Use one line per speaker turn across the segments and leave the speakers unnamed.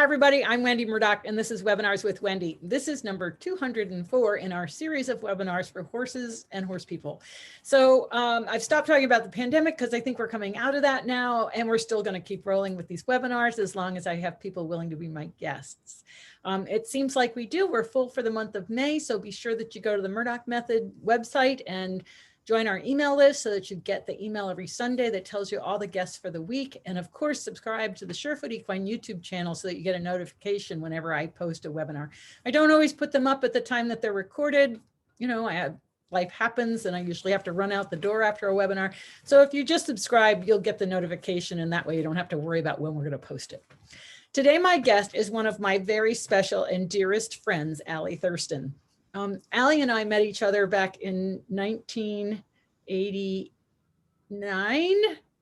Hi, everybody. I'm Wendy Murdoch, and this is Webinars with Wendy. This is number 204 in our series of webinars for horses and horse people. So I've stopped talking about the pandemic because I think we're coming out of that now, and we're still going to keep rolling with these webinars as long as I have people willing to be my guests. It seems like we do. We're full for the month of May, so be sure that you go to the Murdoch Method website and join our email list so that you get the email every Sunday that tells you all the guests for the week. And of course, subscribe to the Surefoot Equine YouTube channel so that you get a notification whenever I post a webinar. I don't always put them up at the time that they're recorded. You know, life happens and I usually have to run out the door after a webinar. So if you just subscribe, you'll get the notification, and that way you don't have to worry about when we're going to post it. Today, my guest is one of my very special and dearest friends, Allison Thurston. Allie and I met each other back in 1989.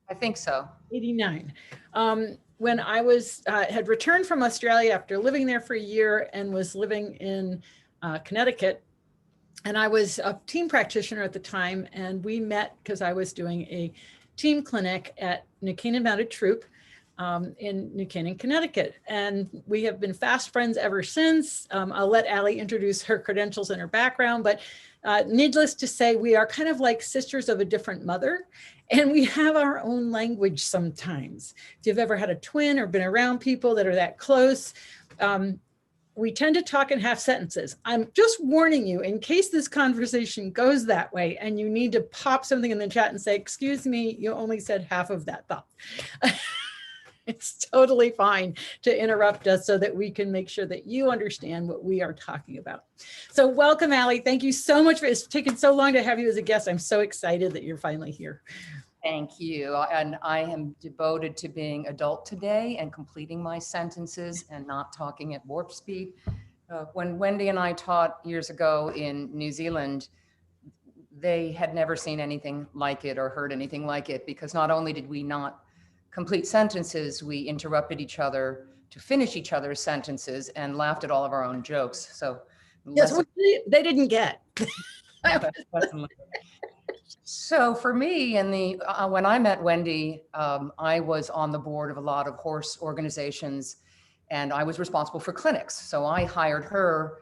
I think so.
89. When I was had returned from Australia after living there for a year and was living in Connecticut. And I was a team practitioner at the time, and we met because I was doing a team clinic at New Canaan Mounted Troop in New Canaan, Connecticut. And we have been fast friends ever since. I'll let Allie introduce her credentials and her background, but needless to say, we are kind of like sisters of a different mother, and we have our own language sometimes. If you've ever had a twin or been around people that are that close, we tend to talk in half sentences. I'm just warning you, in case this conversation goes that way and you need to pop something in the chat and say, excuse me, you only said half of that thought. It's totally fine to interrupt us so that we can make sure that you understand what we are talking about. So welcome, Allie. Thank you so much. It's taken so long to have you as a guest. I'm so excited that you're finally here.
Thank you. And I am devoted to being adult today and completing my sentences and not talking at warp speed. When Wendy and I taught years ago in New Zealand, they had never seen anything like it or heard anything like it, because not only did we not complete sentences, we interrupted each other to finish each other's sentences and laughed at all of our own jokes. So
yes, they didn't get.
So for me, when I met Wendy, I was on the board of a lot of horse organizations, and I was responsible for clinics. So I hired her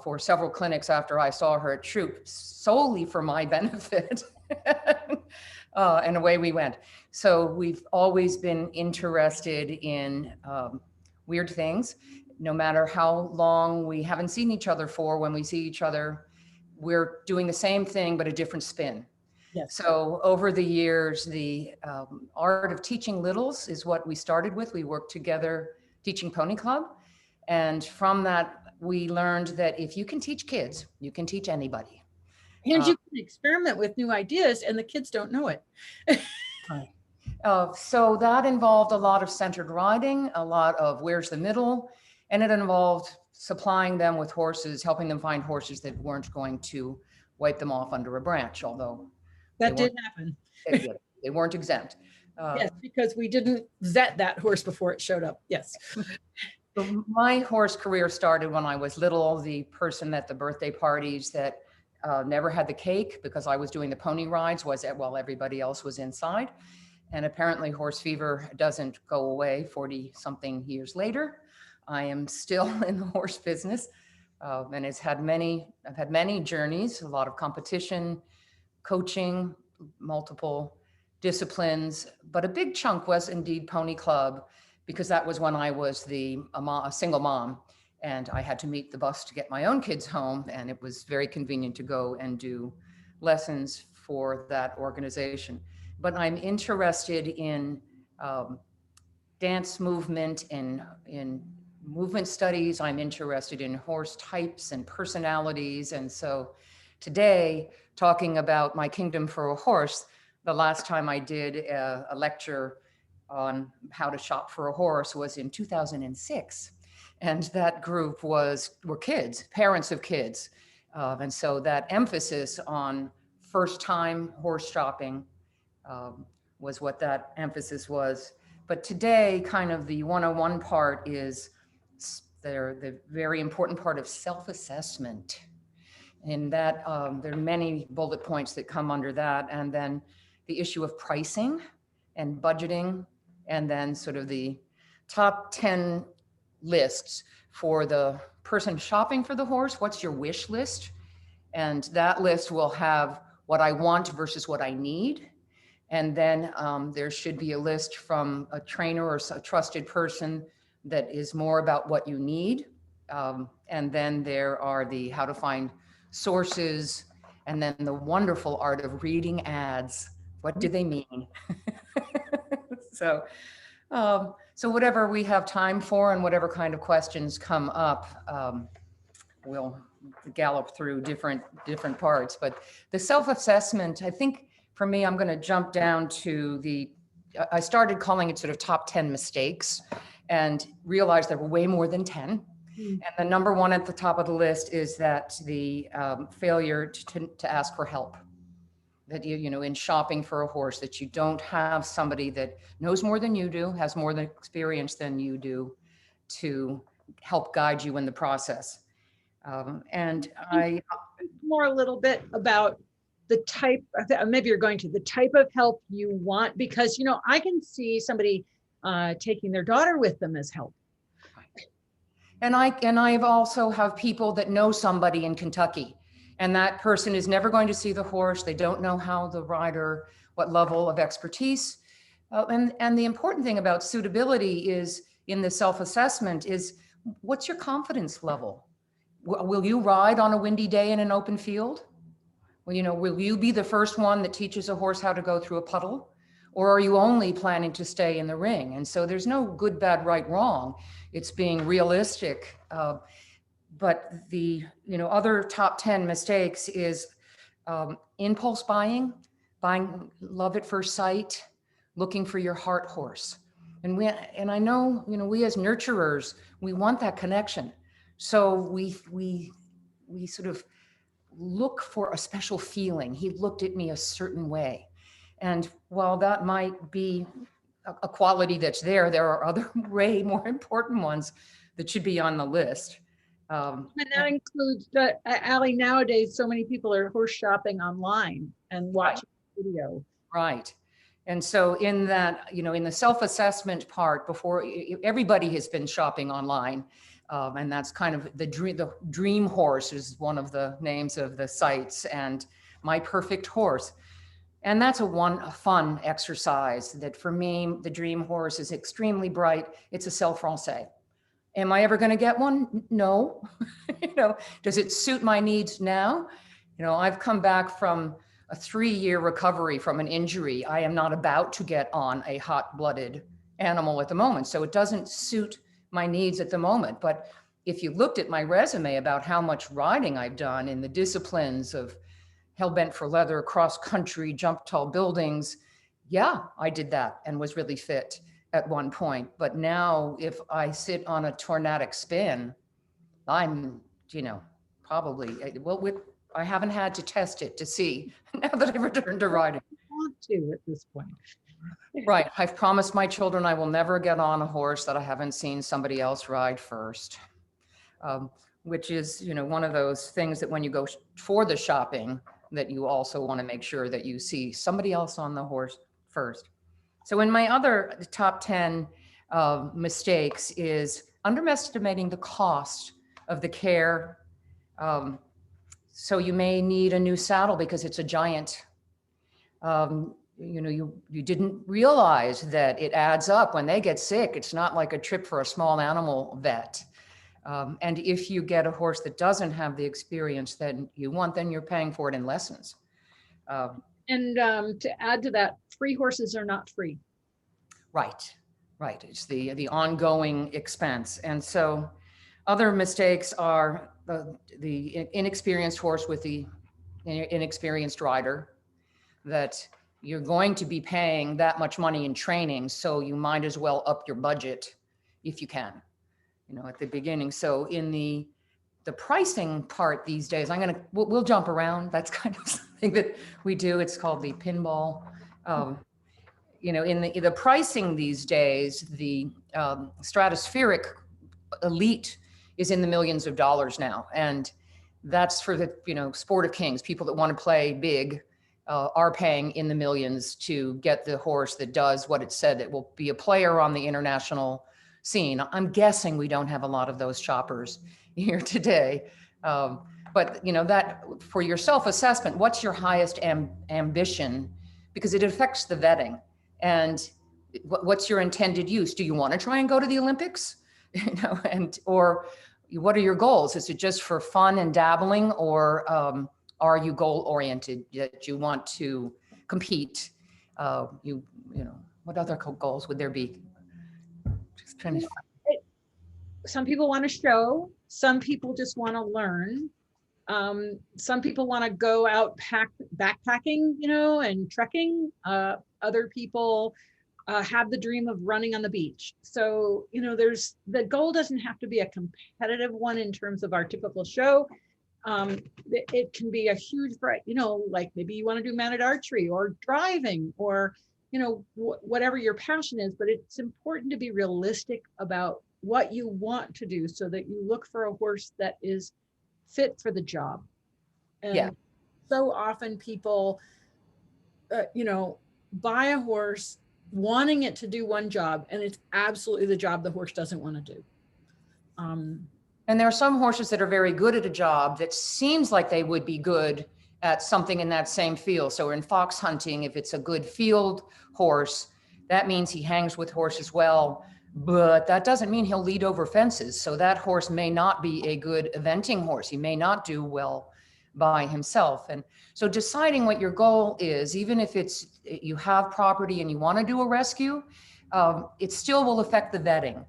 for several clinics after I saw her at Troop, solely for my benefit. And away we went. So we've always been interested in weird things. No matter how long we haven't seen each other for, when we see each other, we're doing the same thing, but a different spin.
Yes.
So over the years, the art of teaching littles is what we started with. We worked together teaching Pony Club. And from that, we learned that if you can teach kids, you can teach anybody.
And you can experiment with new ideas and the kids don't know it.
So that involved a lot of centered riding, a lot of where's the middle, and it involved supplying them with horses, helping them find horses that weren't going to wipe them off under a branch, although
that did happen.
They weren't exempt.
Yes, because we didn't vet that horse before it showed up. Yes.
So my horse career started when I was little. The person at the birthday parties that never had the cake because I was doing the pony rides while everybody else was inside. And apparently horse fever doesn't go away 40 something years later. I am still in the horse business, and I've had many journeys, a lot of competition, coaching, multiple disciplines, but a big chunk was indeed Pony Club, because that was when I was a single mom, and I had to meet the bus to get my own kids home, and it was very convenient to go and do lessons for that organization. But I'm interested in dance movement, in movement studies. I'm interested in horse types and personalities. And so today, talking about my kingdom for a horse, the last time I did a lecture on how to shop for a horse was in 2006. And that group were kids, parents of kids. And so that emphasis on first time horse shopping was what that emphasis was. But today, kind of the 101 part is the very important part of self-assessment. And that there are many bullet points that come under that. And then the issue of pricing and budgeting, and then sort of the top 10 lists for the person shopping for the horse. What's your wish list? And that list will have what I want versus what I need. And then there should be a list from a trainer or a trusted person that is more about what you need. And then there are the how to find sources, and then the wonderful art of reading ads. What do they mean? So, so whatever we have time for and whatever kind of questions come up, we'll gallop through different parts. But the self-assessment, I think for me, I'm going to jump down to I started calling it sort of top 10 mistakes and realized there were way more than 10. And the number one at the top of the list is that the failure to ask for help. That you know, in shopping for a horse, that you don't have somebody that knows more than you do, has more experience than you do, to help guide you in the process. And I
more a little bit about the type, maybe you're going to the type of help you want, because, you know, I can see somebody taking their daughter with them as help.
And I've also have people that know somebody in Kentucky, and that person is never going to see the horse. They don't know how the rider, what level of expertise. And the important thing about suitability is in the self-assessment is, what's your confidence level? Will you ride on a windy day in an open field? Well, you know, will you be the first one that teaches a horse how to go through a puddle? Or are you only planning to stay in the ring? And so there's no good, bad, right, wrong. It's being realistic. But the other top 10 mistakes is impulse buying love at first sight, looking for your heart horse. And I know, we as nurturers, we want that connection. So we sort of look for a special feeling. He looked at me a certain way. And while that might be a quality that's there are other way more important ones that should be on the list.
And that includes, Allie, nowadays, so many people are horse shopping online and watching video.
Right. And so in that, in the self-assessment part, before everybody has been shopping online, and that's kind of the dream horse is one of the names of the sites, and My Perfect Horse. And that's a fun exercise that for me, the dream horse is extremely bright. It's a Selle Francais. Am I ever going to get one? No. Does it suit my needs now? I've come back from a 3-year recovery from an injury. I am not about to get on a hot-blooded animal at the moment. So it doesn't suit my needs at the moment. But if you looked at my resume about how much riding I've done in the disciplines of hell-bent for leather, cross-country, jump tall buildings, yeah, I did that and was really fit at one point. But now if I sit on a tornadic spin, I'm, probably, I haven't had to test it to see now that I've returned to riding.
I want to at this point.
Right. I've promised my children I will never get on a horse that I haven't seen somebody else ride first, which is, one of those things that when you go for the shopping, that you also want to make sure that you see somebody else on the horse first. So in my other top 10 mistakes is underestimating the cost of the care. So you may need a new saddle because it's a giant. You didn't realize that it adds up when they get sick. It's not like a trip for a small animal vet. And if you get a horse that doesn't have the experience that you want, then you're paying for it in lessons.
And to add to that, free horses are not free.
Right. It's the ongoing expense. And so other mistakes are the inexperienced horse with the inexperienced rider, that you're going to be paying that much money in training, so you might as well up your budget if you can, at the beginning. So in the pricing part these days, we'll jump around. That's kind of something that we do. It's called the pinball. In the pricing these days, the stratospheric elite is in the millions of dollars now. And that's for the, sport of kings. People that want to play big are paying in the millions to get the horse that does what it said. It will be a player on the international seen. I'm guessing we don't have a lot of those shoppers here today. But you know, that for your self-assessment, what's your highest ambition? Because it affects the vetting. And what's your intended use? Do you want to try and go to the Olympics? You know, and or what are your goals? Is it just for fun and dabbling, or are you goal oriented that you want to compete? You know, what other goals would there be? Just trying to.
Some people want to show. Some people just want to learn. Some people want to go out backpacking, you know, and trekking. Other people have the dream of running on the beach. So, you know, the goal doesn't have to be a competitive one in terms of our typical show. It can be a huge, you know, like maybe you want to do mounted archery or driving or, you know, whatever your passion is, but it's important to be realistic about what you want to do so that you look for a horse that is fit for the job. And so often people, you know, buy a horse wanting it to do one job, and it's absolutely the job the horse doesn't want to do.
And there are some horses that are very good at a job that seems like they would be good at something in that same field. So in fox hunting, if it's a good field horse, that means he hangs with horses well, but that doesn't mean he'll lead over fences. So that horse may not be a good eventing horse. He may not do well by himself. And so deciding what your goal is, even if it's you have property and you want to do a rescue, it still will affect the vetting.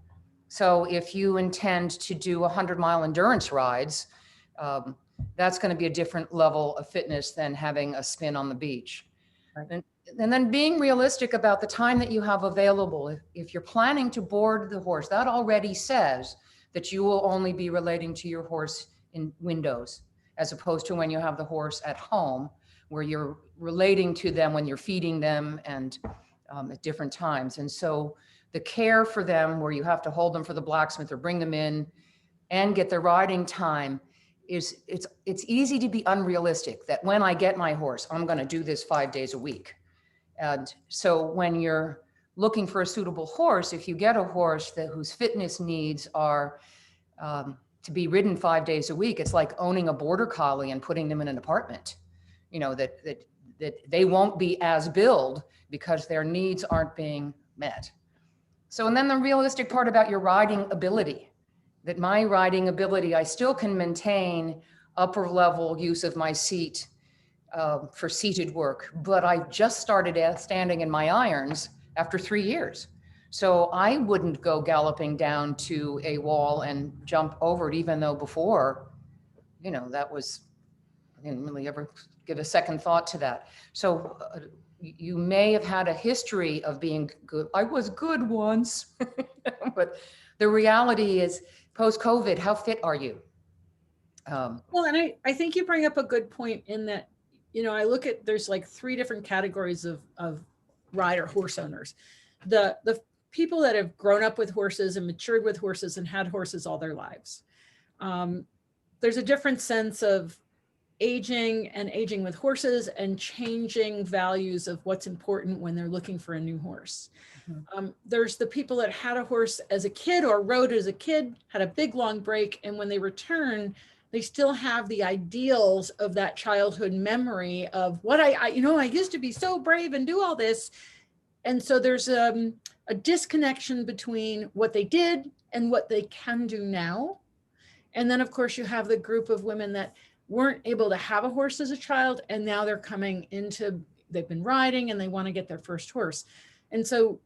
So if you intend to do 100-mile endurance rides, that's going to be a different level of fitness than having a spin on the beach. Right. And then being realistic about the time that you have available. If you're planning to board the horse, that already says that you will only be relating to your horse in windows, as opposed to when you have the horse at home, where you're relating to them when you're feeding them and at different times. And so the care for them, where you have to hold them for the blacksmith or bring them in and get their riding time, it's easy to be unrealistic that when I get my horse, I'm going to do this 5 days a week. And so when you're looking for a suitable horse, if you get a horse whose fitness needs are to be ridden 5 days a week, it's like owning a border collie and putting them in an apartment, you know, that they won't be as billed because their needs aren't being met. So, and then the realistic part about your riding ability, that my riding ability, I still can maintain upper level use of my seat for seated work, but I just started standing in my irons after 3 years. So I wouldn't go galloping down to a wall and jump over it, even though before, you know, that was, I didn't really ever give a second thought to that. So you may have had a history of being good. I was good once, but the reality is post-COVID, how fit are you?
Well, and I think you bring up a good point in that, you know, I look at, there's like 3 different categories of rider horse owners. The people that have grown up with horses and matured with horses and had horses all their lives. There's a different sense of aging with horses and changing values of what's important when they're looking for a new horse. Mm-hmm. There's the people that had a horse as a kid or rode as a kid, had a big long break, and when they return, they still have the ideals of that childhood memory of what I used to be so brave and do all this. And so there's a disconnection between what they did and what they can do now. And then of course you have the group of women that weren't able to have a horse as a child, and now they're coming into, they've been riding and they want to get their first horse. And so,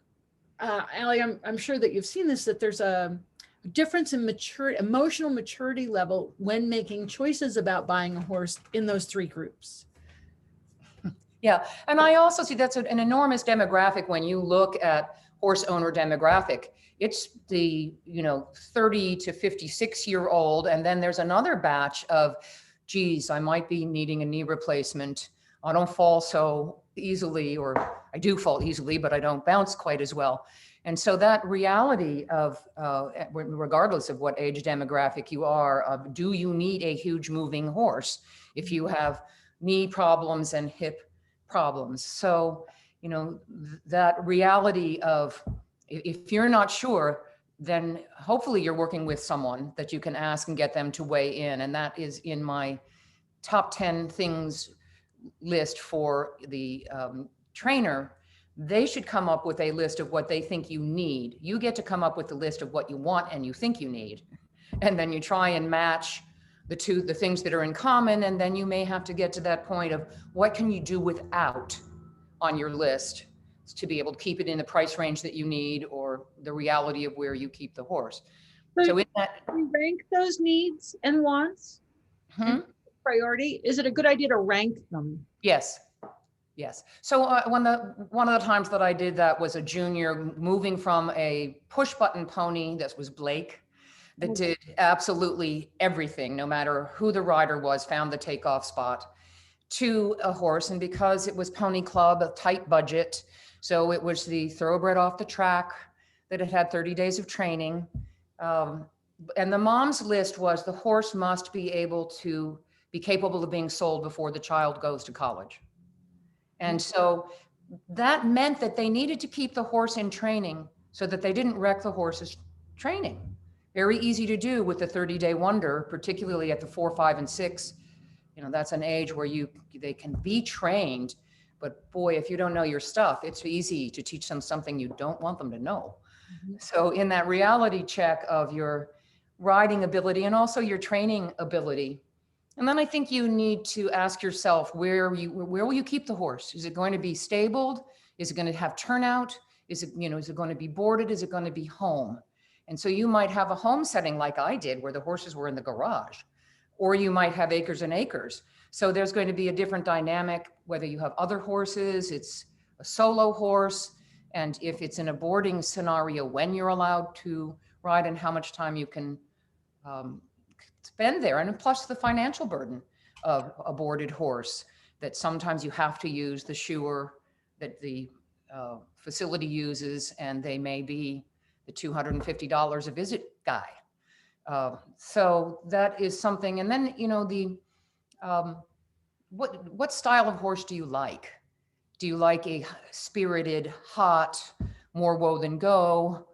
Allie, I'm sure that you've seen this, that there's a difference in emotional maturity level when making choices about buying a horse in those 3 groups.
Yeah, and I also see that's an enormous demographic when you look at horse owner demographic. It's the, 30 to 56-year-old, and then there's another batch of, geez, I might be needing a knee replacement. I don't fall so easily, or I do fall easily, but I don't bounce quite as well. And so that reality of, regardless of what age demographic you are, of do you need a huge moving horse if you have knee problems and hip problems? So, that reality of, if you're not sure, then hopefully you're working with someone that you can ask and get them to weigh in. And that is in my top 10 things list for the trainer. They should come up with a list of what they think you need. You get to come up with the list of what you want and you think you need. And then you try and match the things that are in common. And then you may have to get to that point of what can you do without on your list to be able to keep it in the price range that you need, or the reality of where you keep the horse. So in that,
we rank those needs and wants priority. Is it a good idea to rank them?
Yes. Yes. So one of the times that I did that was a junior moving from a push button pony, that was Blake, that did absolutely everything, no matter who the rider was, found the takeoff spot, to a horse. And because it was Pony Club, a tight budget, so it was the thoroughbred off the track that had 30 days of training. And the mom's list was the horse must be able to be capable of being sold before the child goes to college. And so that meant that they needed to keep the horse in training so that they didn't wreck the horse's training. Very easy to do with the 30-day wonder, particularly at the 4, 5, and 6. You know, that's an age where they can be trained, but boy, if you don't know your stuff, it's easy to teach them something you don't want them to know. So in that reality check of your riding ability and also your training ability, and then I think you need to ask yourself, where will you keep the horse? Is it going to be stabled? Is it going to have turnout? Is it going to be boarded? Is it going to be home? And so you might have a home setting like I did, where the horses were in the garage, or you might have acres and acres. So there's going to be a different dynamic, whether you have other horses, it's a solo horse, and if it's in a boarding scenario, when you're allowed to ride and how much time you can spend there. And plus the financial burden of a boarded horse, that sometimes you have to use the shoer that the facility uses, and they may be the $250 a visit guy. So that is something. And then, what style of horse do you like? Do you like a spirited, hot, more woe than go?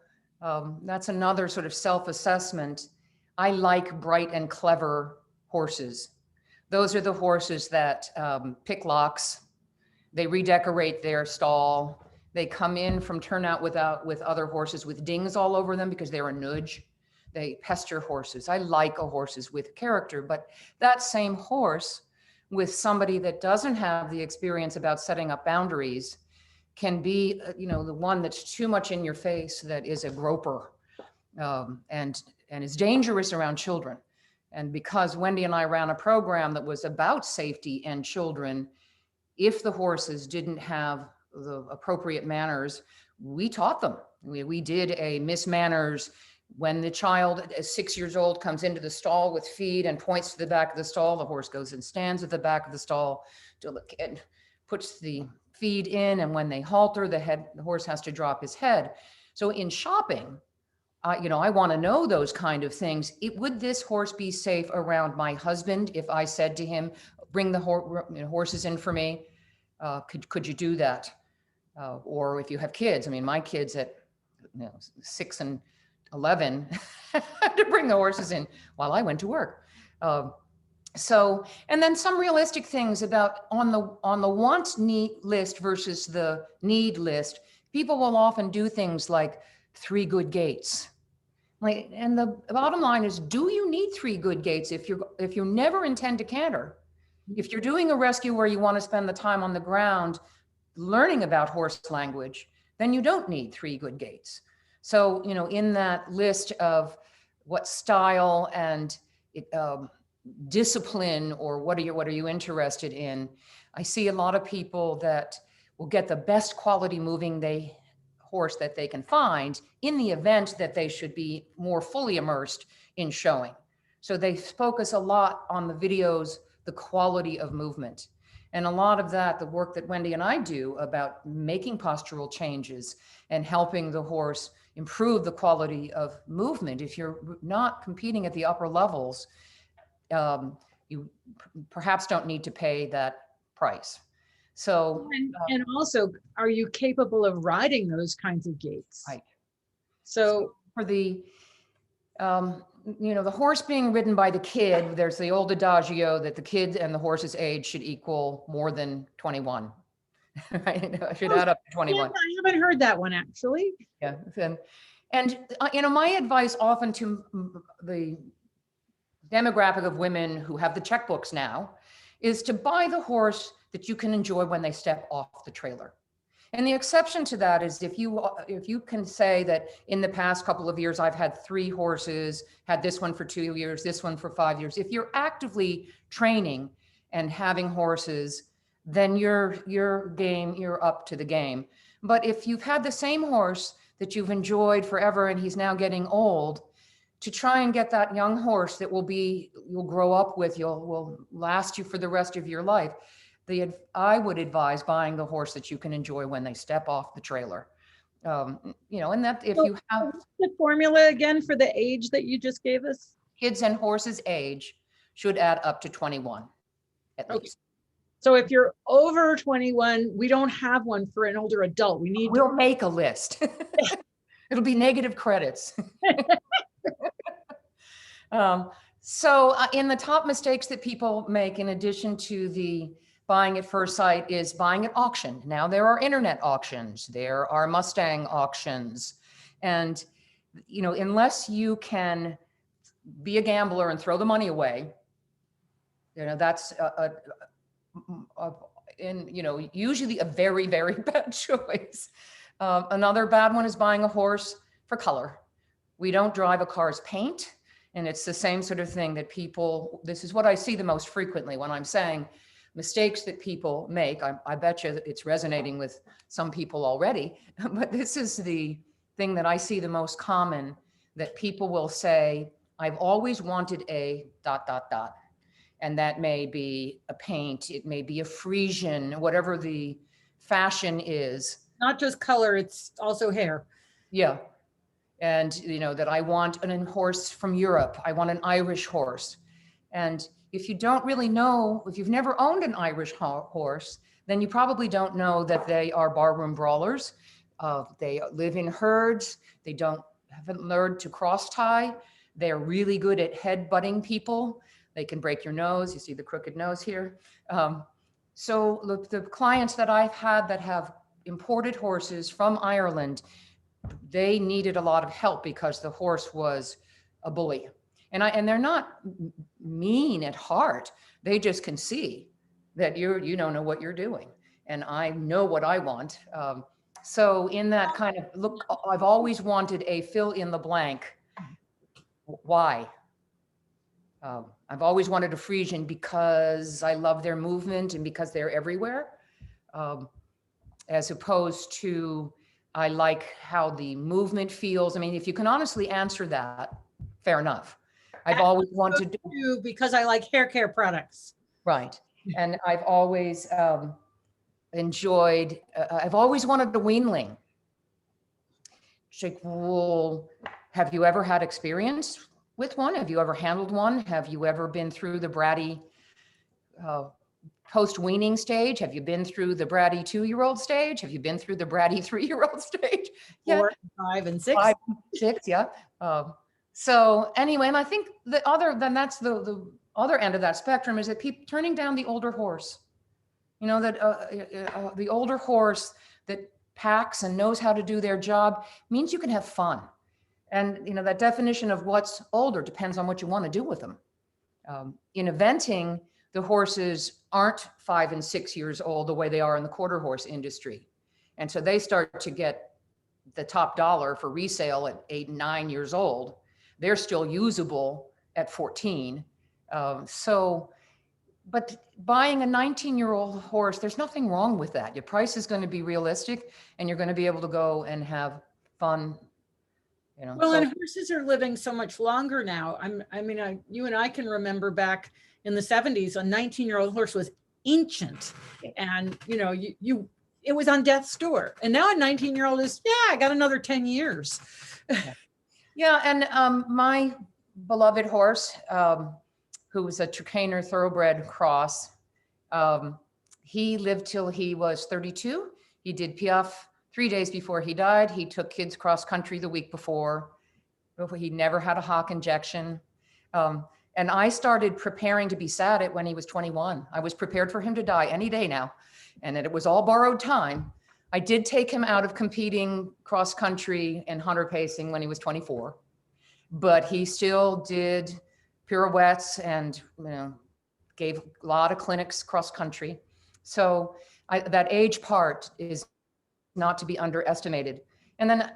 That's another sort of self-assessment. I like bright and clever horses. Those are the horses that pick locks. They redecorate their stall. They come in from turnout with other horses with dings all over them because they're a nudge. They pester horses. I like horses with character, but that same horse with somebody that doesn't have the experience about setting up boundaries can be, the one that's too much in your face, that is a groper, and is dangerous around children. And because Wendy and I ran a program that was about safety and children, if the horses didn't have the appropriate manners, we taught them. We did a Miss Manners. When the child is 6 years old comes into the stall with feed and points to the back of the stall, the horse goes and stands at the back of the stall to look and puts the feed in. And when they halter, the horse has to drop his head. So in shopping, I want to know those kind of things. Would this horse be safe around my husband if I said to him, bring the horses in for me? Could you do that? Or if you have kids, my kids at 6 and 11 had to bring the horses in while I went to work. And then some realistic things about on the want need list versus the need list. People will often do things like 3 good gaits. And the bottom line is, do you need 3 good gaits if you never intend to canter? If you're doing a rescue where you want to spend the time on the ground learning about horse language, then you don't need 3 good gaits. So, in that list of what style and discipline, or what are you interested in, I see a lot of people that will get the best quality moving horse that they can find in the event that they should be more fully immersed in showing. So they focus a lot on the videos, the quality of movement. And a lot of that, the work that Wendy and I do about making postural changes and helping the horse improve the quality of movement. If you're not competing at the upper levels, you perhaps don't need to pay that price. So,
and also, are you capable of riding those kinds of gaits?
Right.
So
for the, the horse being ridden by the kid, there's the old adagio that the kid and the horse's age should equal more than 21. Right? It should add up to 21.
I haven't heard that one actually.
Yeah. And my advice often to the demographic of women who have the checkbooks now is to buy the horse that you can enjoy when they step off the trailer. And the exception to that is if you can say that in the past couple of years, I've had 3 horses, had this one for 2 years, this one for 5 years. If you're actively training and having horses, then you're up to the game. But if you've had the same horse that you've enjoyed forever and he's now getting old, to try and get that young horse that you'll grow up with, will last you for the rest of your life, I would advise buying the horse that you can enjoy when they step off the trailer. And that if you have
the formula again for the age that you just gave us,
kids and horses age should add up to 21 at least.
So if you're over 21, we don't have one for an older adult.
We'll make a list. It'll be negative credits. So in the top mistakes that people make, in addition to the buying at first sight, is buying at auction. Now there are internet auctions, there are Mustang auctions. And, unless you can be a gambler and throw the money away, that's usually a very, very bad choice. Another bad one is buying a horse for color. We don't drive a car's paint. And it's the same sort of thing that this is what I see the most frequently when I'm saying mistakes that people make. I bet you that it's resonating with some people already, but this is the thing that I see the most common, that people will say, I've always wanted a ... And that may be a paint, it may be a Frisian, whatever the fashion is.
Not just color, it's also hair.
Yeah. And, that I want a horse from Europe. I want an Irish horse. And if you don't really know, if you've never owned an Irish horse, then you probably don't know that they are barroom brawlers. They live in herds. They haven't learned to cross tie. They're really good at head butting people. They can break your nose. You see the crooked nose here. So the clients that I've had that have imported horses from Ireland, they needed a lot of help because the horse was a bully. And they're not mean at heart. They just can see that you don't know what you're doing. And I know what I want. So in that kind of look, I've always wanted a fill in the blank. Why? I've always wanted a Frisian because I love their movement and because they're everywhere. As opposed to, I like how the movement feels. I mean, if you can honestly answer that, fair enough. I've always wanted
to, because I like hair care products.
Right. And I've always enjoyed, I've always wanted a weanling. She's like, well, have you ever had experience with one? Have you ever handled one? Have you ever been through the bratty post-weaning stage? Have you been through the bratty 2-year-old stage? Have you been through the bratty 3-year-old stage?
4, 5, and 6.
5, 6, yeah. So anyway, and I think that's the other end of that spectrum, is that people turning down the older horse. The older horse that packs and knows how to do their job means you can have fun. And that definition of what's older depends on what you want to do with them. In eventing, the horses aren't 5 and 6 years old the way they are in the quarter horse industry. And so they start to get the top dollar for resale at 8 and 9 years old. They're still usable at 14. But buying a 19-year-old horse, there's nothing wrong with that. Your price is going to be realistic and you're going to be able to go and have fun.
Well, and horses are living so much longer now. You and I can remember back in the 70s, a 19-year-old horse was ancient, and it was on death's door. And now a 19-year-old is, I got another 10 years.
Yeah, and my beloved horse, who was a Trakehner thoroughbred cross, he lived till he was 32. He did Piaffe 3 days before he died. He took kids cross country the week before. He never had a hock injection. And I started preparing to be sad when he was 21. I was prepared for him to die any day now. And it was all borrowed time. I did take him out of competing cross country and hunter pacing when he was 24, but he still did pirouettes and, gave a lot of clinics cross country. So that age part is not to be underestimated. And then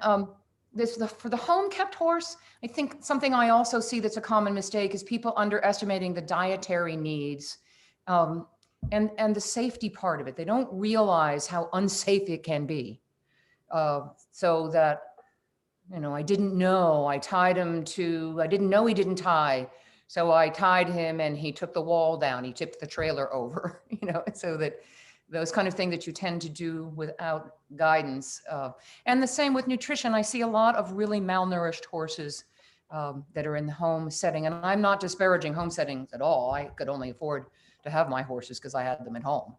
for the home kept horse, I think something I also see that's a common mistake is people underestimating the dietary needs and the safety part of it. They don't realize how unsafe it can be. So that, I didn't know, I didn't know he didn't tie. So I tied him and he took the wall down, he tipped the trailer over, so that those kind of things that you tend to do without guidance. And the same with nutrition. I see a lot of really malnourished horses that are in the home setting. And I'm not disparaging home settings at all. I could only afford to have my horses because I had them at home.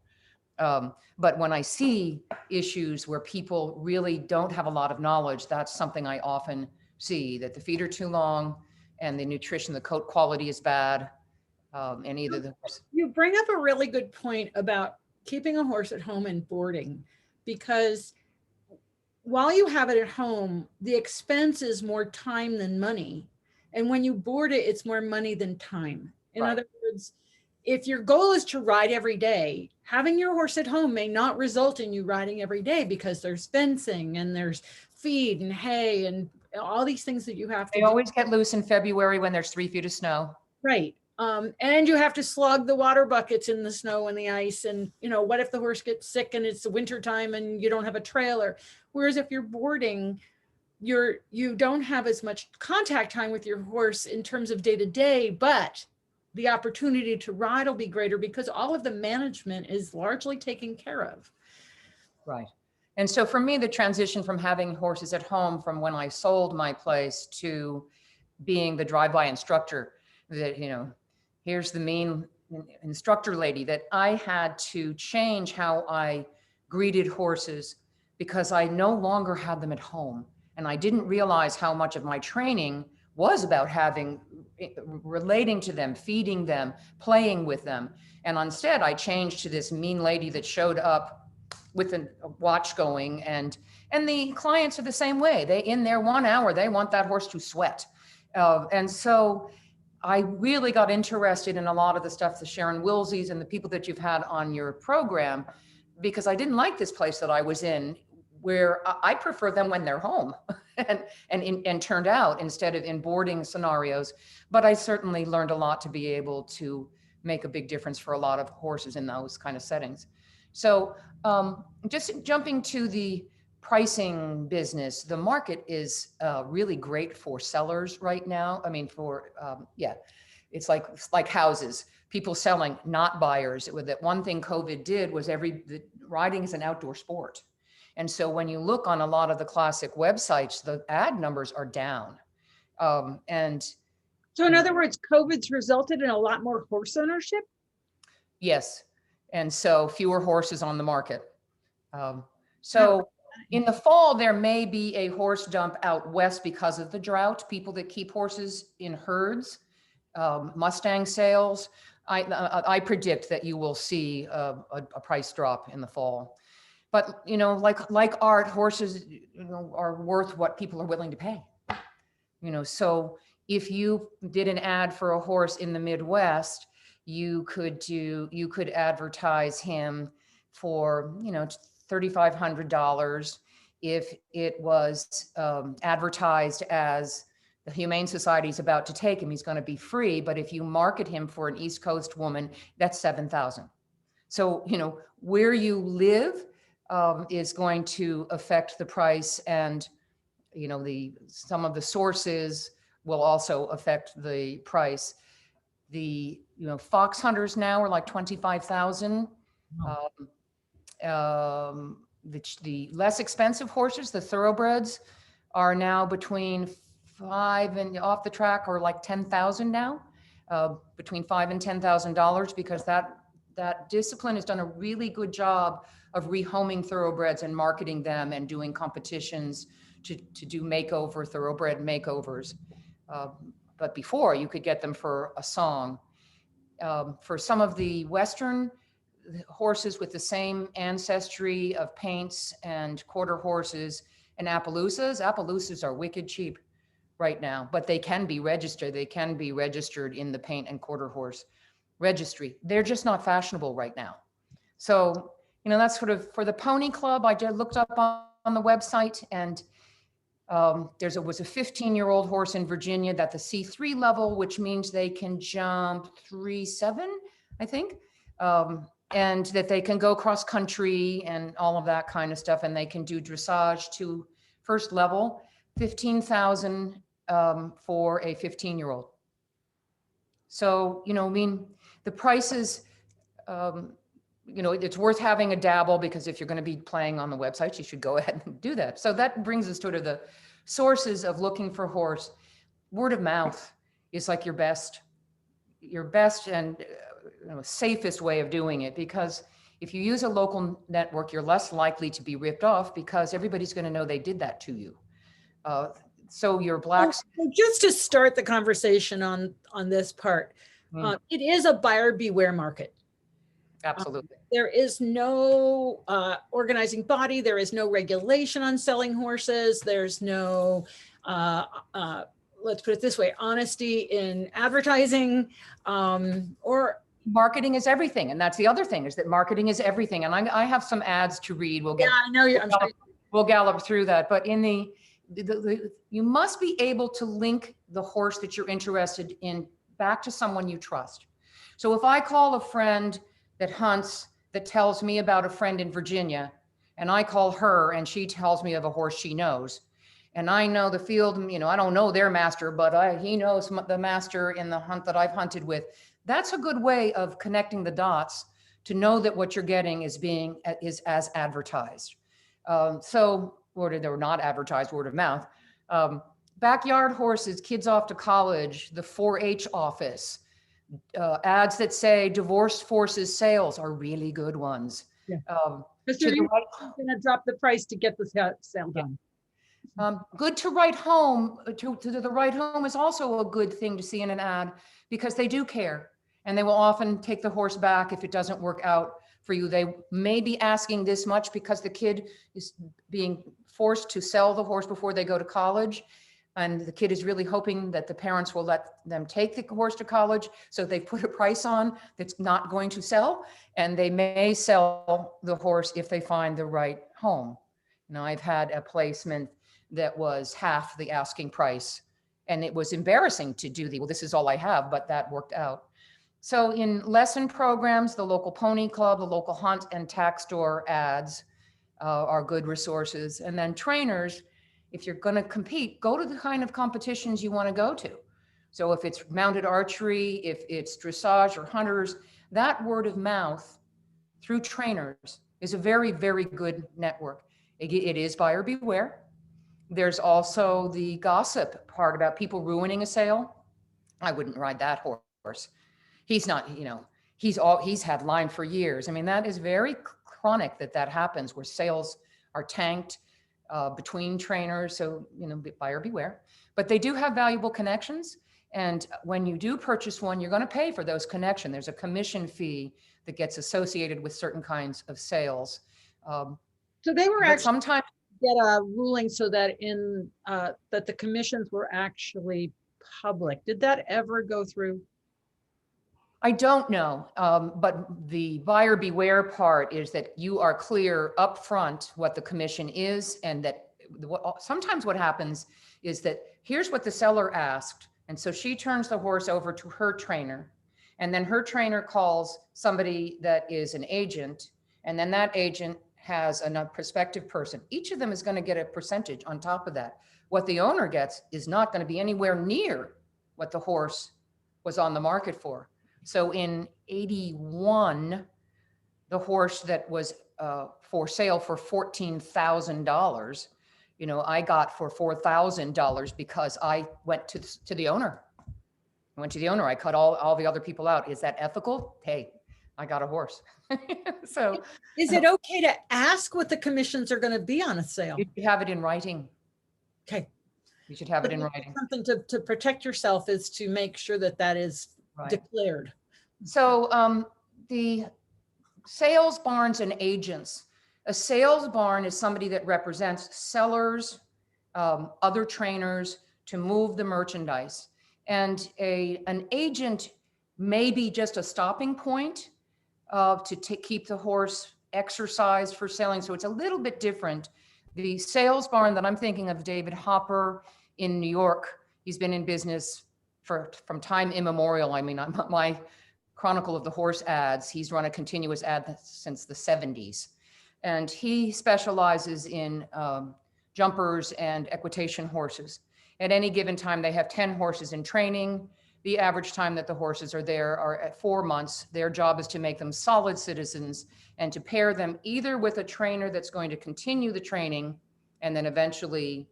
But when I see issues where people really don't have a lot of knowledge, that's something I often see, that the feet are too long and the nutrition, the coat quality is bad. And either the
You bring up a really good point about keeping a horse at home and boarding, because while you have it at home, the expense is more time than money. And when you board it, it's more money than time. In other words, if your goal is to ride every day, having your horse at home may not result in you riding every day because there's fencing and there's feed and hay and all these things that you have to
They always get loose in February when there's 3 feet of snow.
Right. And you have to slug the water buckets in the snow and the ice. And, what if the horse gets sick and it's the winter time and you don't have a trailer? Whereas if you're boarding, you don't have as much contact time with your horse in terms of day to day, but the opportunity to ride will be greater because all of the management is largely taken care of.
Right. And so for me, the transition from having horses at home from when I sold my place to being the drive-by instructor, that, here's the main instructor lady, that I had to change how I greeted horses because I no longer had them at home. And I didn't realize how much of my training was about relating to them, feeding them, playing with them. And instead I changed to this mean lady that showed up with a watch going, and the clients are the same way. They, in their 1 hour, they want that horse to sweat. And so I really got interested in a lot of the stuff, the Sharon Wilsey's and the people that you've had on your program, because I didn't like this place that I was in, where I prefer them when they're home and turned out instead of in boarding scenarios. But I certainly learned a lot to be able to make a big difference for a lot of horses in those kind of settings. So just jumping to the pricing business, the market is really great for sellers right now. I mean, it's like houses, people selling, not buyers. That one thing COVID did was riding is an outdoor sport. And so when you look on a lot of the classic websites, the ad numbers are down. And
so in other words, COVID's resulted in a lot more horse ownership?
Yes. And so fewer horses on the market. So in the fall, there may be a horse dump out west because of the drought, people that keep horses in herds, Mustang sales. I predict that you will see a price drop in the fall. But, like art, horses, are worth what people are willing to pay. So if you did an ad for a horse in the Midwest, you could advertise him for, $3,500. If it was advertised as the Humane Society is about to take him, he's going to be free. But if you market him for an East Coast woman, that's $7,000. So, where you live is going to affect the price, and some of the sources will also affect the price. The fox hunters now are like 25,000. The less expensive horses, the thoroughbreds, are now between 5 and off the track or like 10,000 now, between $5,000 and $10,000, because that discipline has done a really good job of rehoming thoroughbreds and marketing them and doing competitions to do makeover, thoroughbred makeovers. But before, you could get them for a song. For some of the Western horses with the same ancestry of paints and quarter horses and Appaloosas are wicked cheap right now, but they can be registered. They can be registered in the paint and quarter horse registry. They're just not fashionable right now. So, that's sort of for the pony club. I just looked up on the website, and was a 15-year-old horse in Virginia that the C3 level, which means they can jump 3.7, I think. And that they can go cross country and all of that kind of stuff. And they can do dressage to first level, 15,000 for a 15-year-old. So, the prices, it's worth having a dabble, because if you're going to be playing on the website, you should go ahead and do that. So that brings us to the sources of looking for horse. Word of mouth is like your best and safest way of doing it, because if you use a local network, you're less likely to be ripped off, because everybody's going to know they did that to you. So your blacks.
So just to start the conversation on this part, it is a buyer beware market.
Absolutely.
There is no organizing body. There is no regulation on selling horses. There's no, let's put it this way, honesty in advertising, or
marketing is everything. And that's the other thing, is that marketing is everything. And I have some ads to read.
I know you.
We'll gallop through that. But in you must be able to link the horse that you're interested in back to someone you trust. So if I call a friend that hunts that tells me about a friend in Virginia, and I call her and she tells me of a horse she knows, and I know the field, I don't know their master, but he knows the master in the hunt that I've hunted with. That's a good way of connecting the dots to know that what you're getting is as advertised. Or they're not advertised, word of mouth. Backyard horses, kids off to college, the 4-H office, ads that say divorced forces sales are really good ones.
Yeah. Mr. You're going to drop the price to get the sale done.
Good to write home, to the right home is also a good thing to see in an ad, because they do care, and they will often take the horse back if it doesn't work out for you. They may be asking this much because the kid is being forced to sell the horse before they go to college. And the kid is really hoping that the parents will let them take the horse to college. So they put a price on that's not going to sell, and they may sell the horse if they find the right home. I've had a placement that was half the asking price, and it was embarrassing to do well, this is all I have, but that worked out. So in lesson programs, the local pony club, the local hunt and tack store ads are good resources. And then trainers, if you're going to compete, go to the kind of competitions you want to go to. So if it's mounted archery, if it's dressage or hunters, that word of mouth through trainers is a very, very good network. It is buyer beware. There's also the gossip part about people ruining a sale. I wouldn't ride that horse. He's not, he's had line for years. That is very chronic that happens, where sales are tanked between trainers. So, buyer beware. But they do have valuable connections. And when you do purchase one, you're going to pay for those connections. There's a commission fee that gets associated with certain kinds of sales.
So they were actually
sometimes
get a ruling so that that the commissions were actually public. Did that ever go through?
I don't know, but the buyer beware part is that you are clear up front what the commission is, and that sometimes what happens is that here's what the seller asked, and so she turns the horse over to her trainer, and then her trainer calls somebody that is an agent, and then that agent has a prospective person. Each of them is going to get a percentage on top of that. What the owner gets is not going to be anywhere near what the horse was on the market for. So in 81, the horse that was for sale for $14,000, I got for $4,000 because I went to the owner. I went to the owner. I cut all the other people out. Is that ethical? Hey, I got a horse. So
is it okay to ask what the commissions are going to be on a sale?
You have it in writing.
Okay.
You should have it in
But
writing.
something to protect yourself is to make sure that that is
Right.
declared.
So the sales barns and agents. A sales barn is somebody that represents sellers, other trainers to move the merchandise. And an agent may be just a stopping point to keep the horse exercised for selling. So it's a little bit different. The sales barn that I'm thinking of, David Hopper in New York, he's been in business from time immemorial. I mean, my Chronicle of the Horse ads, he's run a continuous ad since the 70s. And he specializes in jumpers and equitation horses. At any given time, they have 10 horses in training. The average time that the horses are there are at 4 months. Their job is to make them solid citizens and to pair them either with a trainer that's going to continue the training and then eventually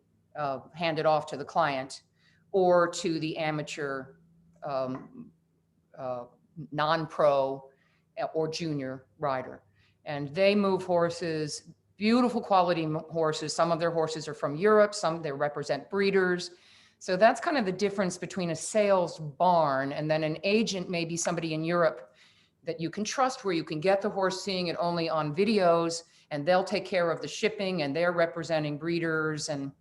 hand it off to the client, or to the amateur non-pro or junior rider. And they move horses, beautiful quality horses. Some of their horses are from Europe, some they represent breeders. So that's kind of the difference between a sales barn and then an agent, maybe somebody in Europe that you can trust, where you can get the horse seeing it only on videos, and they'll take care of the shipping, and they're representing breeders and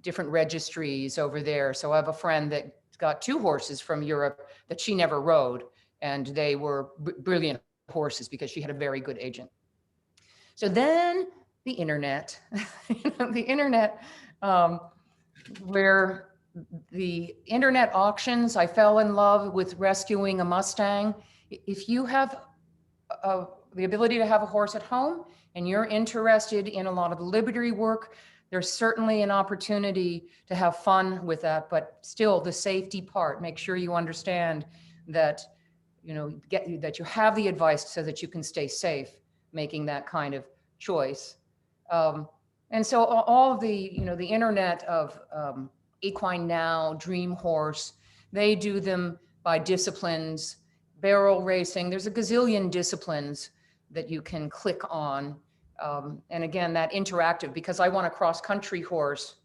different registries over there. So I have a friend that got 2 horses from Europe that she never rode, and they were brilliant horses because she had a very good agent. So then the internet, the internet, where the internet auctions, I fell in love with rescuing a Mustang. If you have the ability to have a horse at home and you're interested in a lot of livery work, there's certainly an opportunity to have fun with that, but still the safety part, make sure you understand that, that you have the advice so that you can stay safe making that kind of choice. And so all of the, the internet of Equine Now, Dream Horse, they do them by disciplines, barrel racing. There's a gazillion disciplines that you can click on. And again, that interactive, because I want a cross-country horse,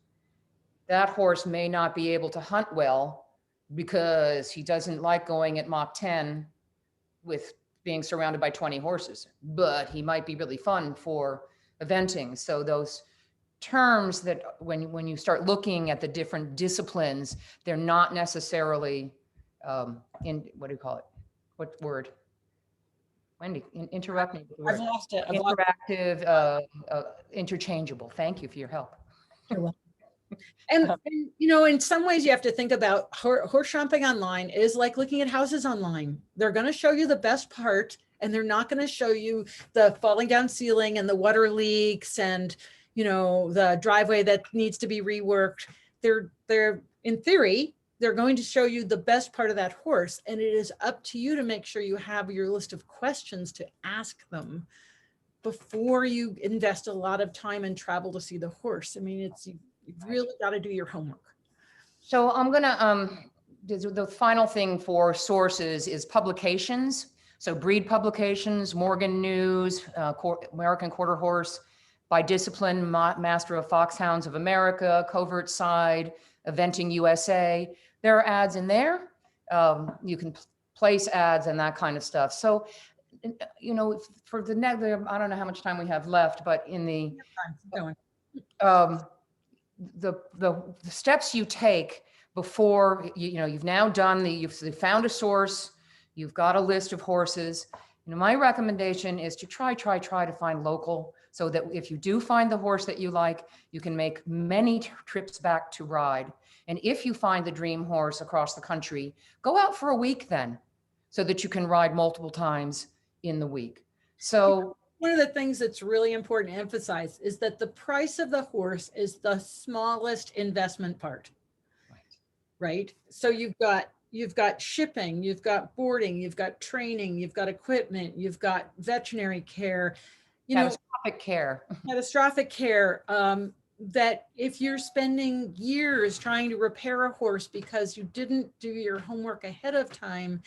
that horse may not be able to hunt well because he doesn't like going at Mach 10 with being surrounded by 20 horses, but he might be really fun for eventing. So those terms that when you start looking at the different disciplines, they're not necessarily in, what do you call it? What word? Wendy, interrupt me with the word.
I've lost it.
Interactive, interchangeable. Thank you for your help.
You're welcome. And in some ways you have to think about horse shopping online is like looking at houses online. They're going to show you the best part, and they're not going to show you the falling down ceiling and the water leaks and, the driveway that needs to be reworked. They're in theory, they're going to show you the best part of that horse. And it is up to you to make sure you have your list of questions to ask them before you invest a lot of time and travel to see the horse. I mean, you've really got to do your homework. So
I'm going to, the final thing for sources is publications. So breed publications, Morgan News, American Quarter Horse, by discipline, Master of Foxhounds of America, Covert Side, Eventing USA. There are ads in there. You can place ads and that kind of stuff. So, for the next, I don't know how much time we have left, but in the steps you take before, you've now done you've found a source, you've got a list of horses. My recommendation is to try to find local, so that if you do find the horse that you like, you can make many trips back to ride. And if you find the dream horse across the country, go out for a week then, so that you can ride multiple times in the week. So
one of the things that's really important to emphasize is that the price of the horse is the smallest investment part, right? So you've got shipping, you've got boarding, you've got training, you've got equipment, you've got veterinary care, catastrophic care, that if you're spending years trying to repair a horse because you didn't do your homework ahead of time,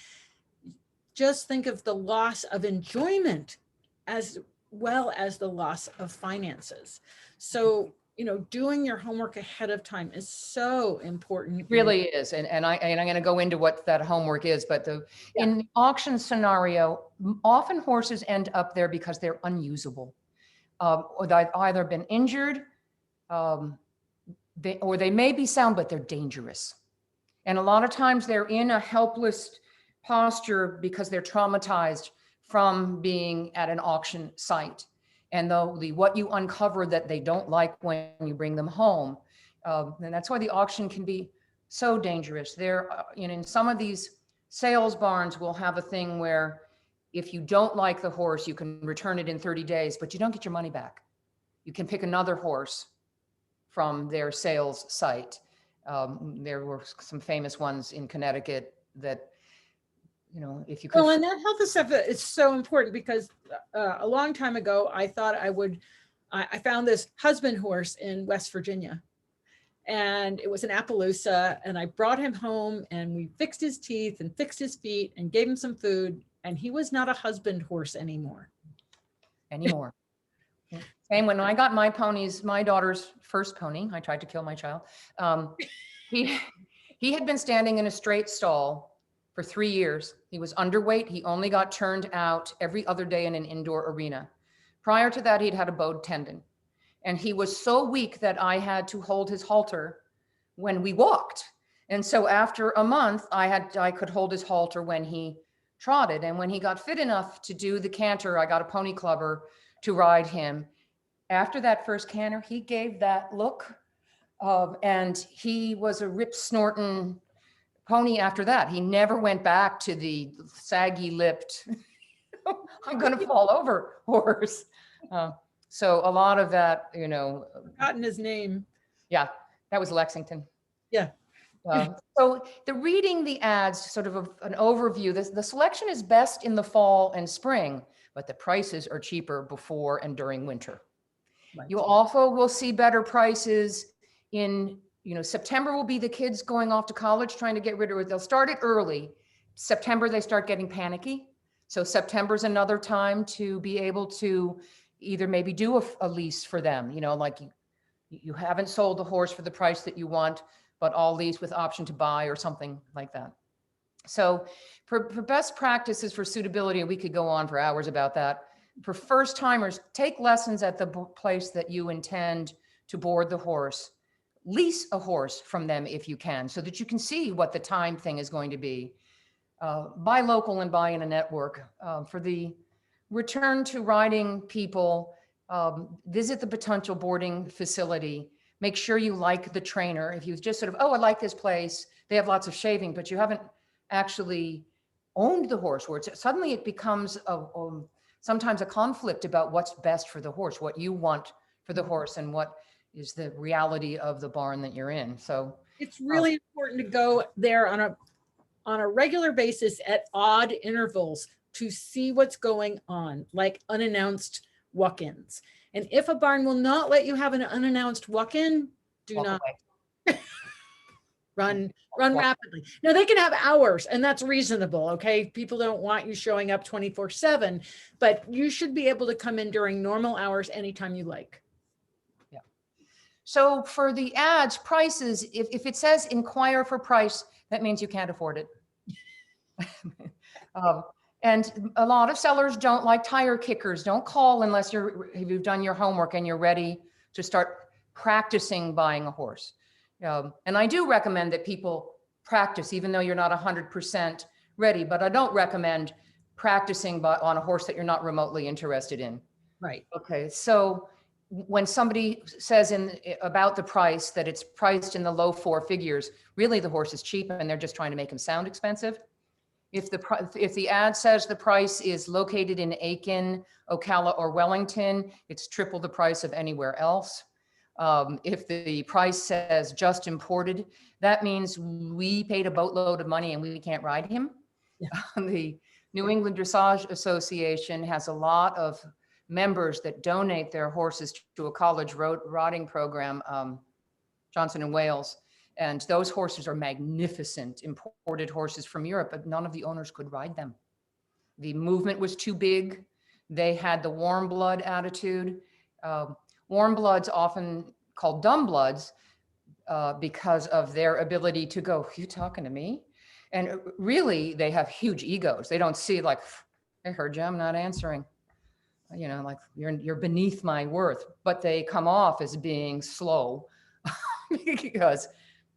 just think of the loss of enjoyment as well as the loss of finances. So doing your homework ahead of time is so important.
It really is. And I'm going to go into what that homework is, but in the auction scenario, often horses end up there because they're unusable. Or they've either been injured, or they may be sound, but they're dangerous. And a lot of times they're in a helpless posture because they're traumatized from being at an auction site. And what you uncover that they don't like when you bring them home. And that's why the auction can be so dangerous. In some of these sales barns will have a thing where if you don't like the horse, you can return it in 30 days, but you don't get your money back. You can pick another horse from their sales site. There were some famous ones in Connecticut that, if you could.
Well, and that health stuff is so important because a long time ago, I thought I found this husband horse in West Virginia, and it was an Appaloosa, and I brought him home and we fixed his teeth and fixed his feet and gave him some food, and he was not a husband horse anymore. Same when I got my daughter's first pony, I tried to kill my child. He had been standing in a straight stall for 3 years. He was underweight. He only got turned out every other day in an indoor arena. Prior to that, he'd had a bowed tendon. And he was so weak that I had to hold his halter when we walked. And so after a month, I could hold his halter when he trotted. And when he got fit enough to do the canter, I got a pony clubber to ride him. After that first canter, he gave that look, and he was a rip snorting pony after that. He never went back to the saggy lipped, I'm going to fall over horse. So a lot of that, Forgotten his name.
Yeah, that was Lexington.
Yeah.
So reading the ads, sort of an overview, the selection is best in the fall and spring, but the prices are cheaper before and during winter. Right. You also will see better prices in, September will be the kids going off to college trying to get rid of it. They'll start it early. September, they start getting panicky. So September's another time to be able to either maybe do a lease for them, like you haven't sold the horse for the price that you want, but all lease with option to buy or something like that. So for best practices for suitability, we could go on for hours about that. For first timers, take lessons at the place that you intend to board the horse. Lease a horse from them if you can, so that you can see what the time thing is going to be. Buy local and buy in a network. For the return to riding people, visit the potential boarding facility. Make sure you like the trainer. If you just sort of, I like this place, they have lots of shaving, but you haven't actually owned the horse, where suddenly it becomes sometimes a conflict about what's best for the horse, what you want for the horse and what is the reality of the barn that you're in. So
it's really important to go there on a regular basis at odd intervals to see what's going on, like unannounced walk-ins. And if a barn will not let you have an unannounced walk-in, do not run rapidly. Now they can have hours, and that's reasonable. Okay. People don't want you showing up 24/7, but you should be able to come in during normal hours anytime you like.
Yeah. So for the ads, prices, if it says inquire for price, that means you can't afford it. And a lot of sellers don't like tire kickers. Don't call unless you've done your homework and you're ready to start practicing buying a horse. And I do recommend that people practice, even though you're not 100% ready, but I don't recommend practicing on a horse that you're not remotely interested in.
Right.
Okay. So when somebody says about the price that it's priced in the low 4 figures, really the horse is cheap and they're just trying to make him sound expensive. If the ad says the price is located in Equiken, Ocala, or Wellington, it's triple the price of anywhere else. If the price says just imported, that means we paid a boatload of money and we can't ride him. Yeah. The New England Dressage Association has a lot of members that donate their horses to a college riding program, Johnson & Wales. And those horses are magnificent imported horses from Europe, but none of the owners could ride them. The movement was too big. They had the warm blood attitude. Warm bloods often called dumb bloods because of their ability to go, you talking to me? And really, they have huge egos. They don't see like, I heard you, I'm not answering. You know, like you're beneath my worth, but they come off as being slow because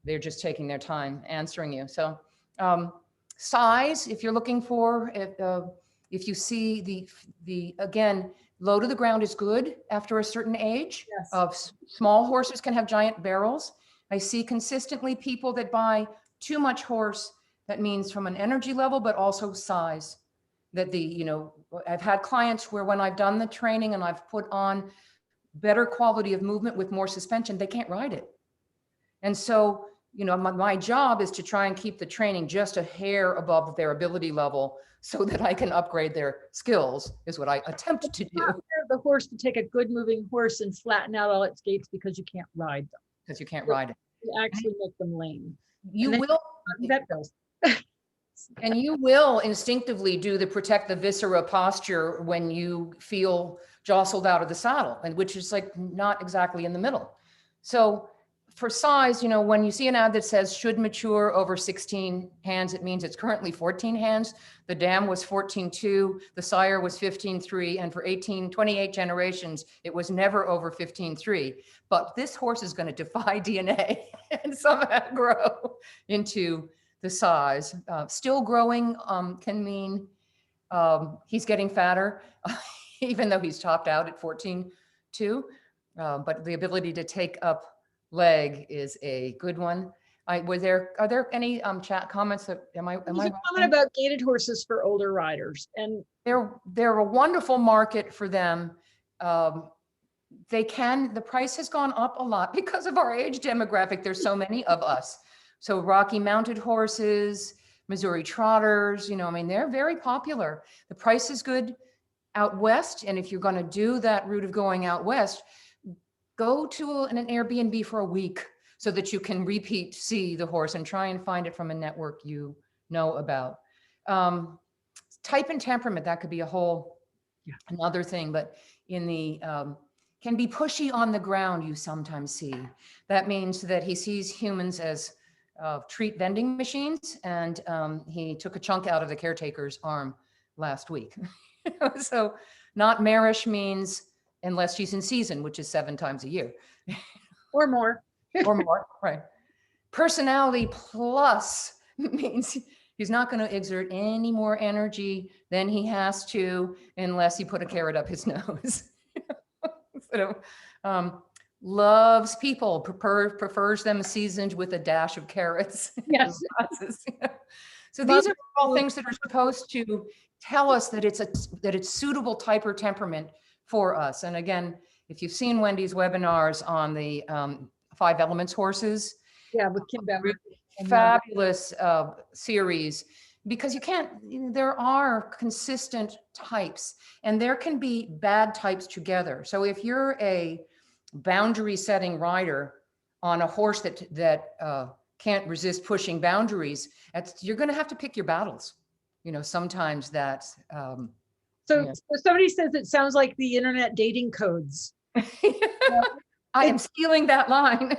they're just taking their time answering you. So size, if you're looking for, if you see again, low to the ground is good after a certain age.
Yes.
Small horses can have giant barrels. I see consistently people that buy too much horse. That means from an energy level, but also size. That I've had clients where when I've done the training and I've put on better quality of movement with more suspension, they can't ride it. And so, my job is to try and keep the training just a hair above their ability level so that I can upgrade their skills, is what I attempt to do.
The horse to take a good moving horse and flatten out all its gaits because you can't ride them.
Because you can't ride it.
You actually make them lame.
You will.
That goes.
And you will instinctively do the protect the viscera posture when you feel jostled out of the saddle, and which is like not exactly in the middle. So for size, when you see an ad that says should mature over 16 hands, it means it's currently 14 hands. The dam was 14.2, the sire was 15.3, and for 28 generations, it was never over 15.3. But this horse is going to defy DNA and somehow grow into the size. Still growing can mean he's getting fatter, even though he's topped out at 14.2. But the ability to take up leg is a good one. Are there any chat comments that am I?
There's a comment about gated horses for older riders, and
they're a wonderful market for them. The price has gone up a lot because of our age demographic. There's so many of us. So Rocky Mounted horses, Missouri Trotters, they're very popular. The price is good out west. And if you're going to do that route of going out west, go to an Airbnb for a week so that you can see the horse and try and find it from a network you know about. Type and temperament, that could be a whole another thing, but in the can be pushy on the ground, you sometimes see. That means that he sees humans as treat vending machines, and he took a chunk out of the caretaker's arm last week. So not marish means unless she's in season, which is 7 times a year.
Or more.
Or more, right. Personality plus means he's not going to exert any more energy than he has to unless you put a carrot up his nose. Loves people, prefers them seasoned with a dash of carrots.
Yes.
So these are all things that are supposed to tell us that it's suitable type or temperament for us. And again, if you've seen Wendy's webinars on the 5 elements horses,
with Kim Bever,
fabulous series, because there are consistent types and there can be bad types together. So if you're a boundary setting rider on a horse that can't resist pushing boundaries, you're going to have to pick your battles. Sometimes that's
so somebody says it sounds like the internet dating codes.
I am stealing that line.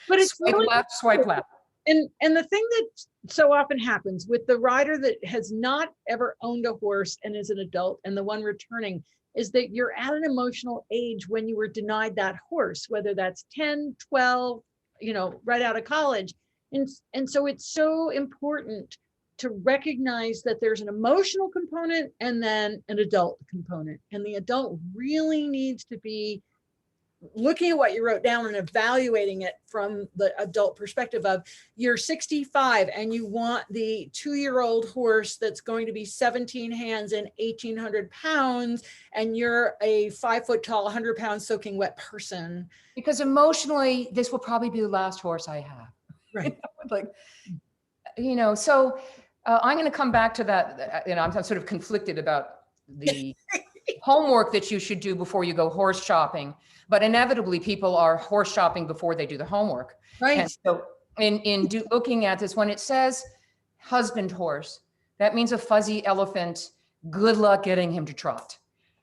But it's
swipe
really
left, swipe left.
And the thing that so often happens with the rider that has not ever owned a horse and is an adult, and the one returning, is that you're at an emotional age when you were denied that horse, whether that's 10, 12, right out of college. And so it's so important to recognize that there's an emotional component and then an adult component. And the adult really needs to be looking at what you wrote down and evaluating it from the adult perspective of you're 65 and you want the 2-year-old horse that's going to be 17 hands and 1,800 pounds, and you're a 5 foot tall, 100 pound soaking wet person.
Because emotionally, this will probably be the last horse I have.
Right.
So I'm going to come back to that. I'm sort of conflicted about the homework that you should do before you go horse shopping. But inevitably, people are horse shopping before they do the homework.
Right.
And so looking at this, when it says husband horse, that means a fuzzy elephant. Good luck getting him to trot.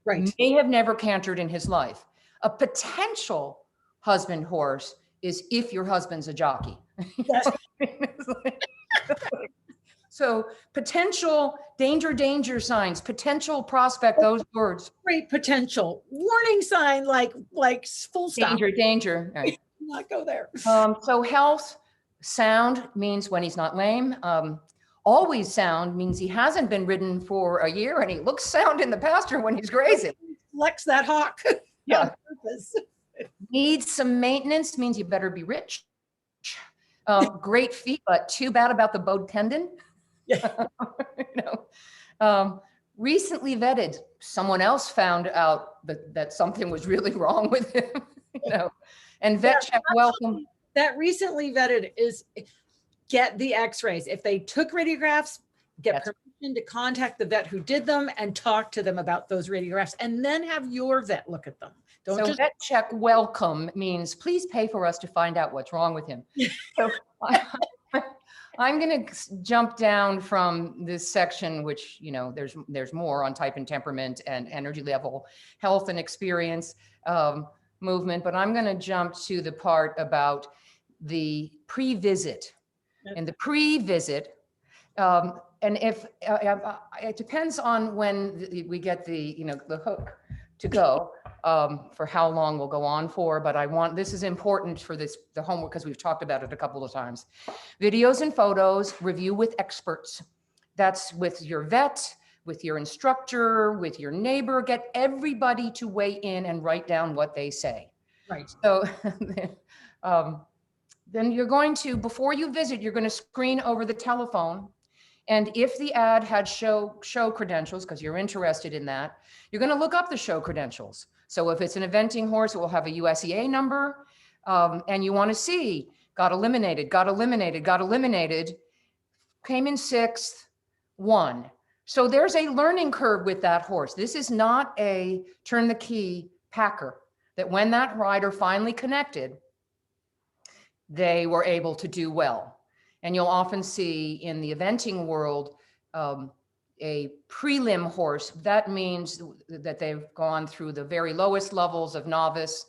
Right.
May have never cantered in his life. A potential husband horse is if your husband's a jockey.
Yes.
So potential danger signs, potential prospect, those words.
Great potential. Warning sign, like full stop.
Danger. Right.
Do not go there.
So health, sound means when he's not lame. Always sound means he hasn't been ridden for a year and he looks sound in the pasture when he's grazing.
Flex that hawk.
Yeah.
On purpose.
Needs some maintenance means you better be rich. Great feet, but too bad about the bowed tendon.
Yeah.
Recently vetted. Someone else found out that something was really wrong with him. And vet check, welcome.
That recently vetted is get the x-rays. If they took radiographs, get permission to contact the vet who did them and talk to them about those radiographs, and then have your vet look at them. Don't just
vet check welcome means please pay for us to find out what's wrong with him. So I'm going to jump down from this section, which, there's more on type and temperament and energy level, health and experience, movement, but I'm going to jump to the part about the pre-visit. And the pre-visit, and if it depends on when we get the hook to go, for how long we'll go on for, but this is important for the homework because we've talked about it a couple of times. Videos and photos, review with experts. That's with your vet, with your instructor, with your neighbor, get everybody to weigh in and write down what they say.
right.
So then you're going to, before you visit, you're going to screen over the telephone. And if the ad had show credentials, because you're interested in that, you're going to look up the show credentials. So if it's an eventing horse, it will have a USEA number. And you want to see, got eliminated, came in 6th, won. So there's a learning curve with that horse. This is not a turn the key packer, that when that rider finally connected, they were able to do well. And you'll often see in the eventing world, a prelim horse. That means that they've gone through the very lowest levels of novice,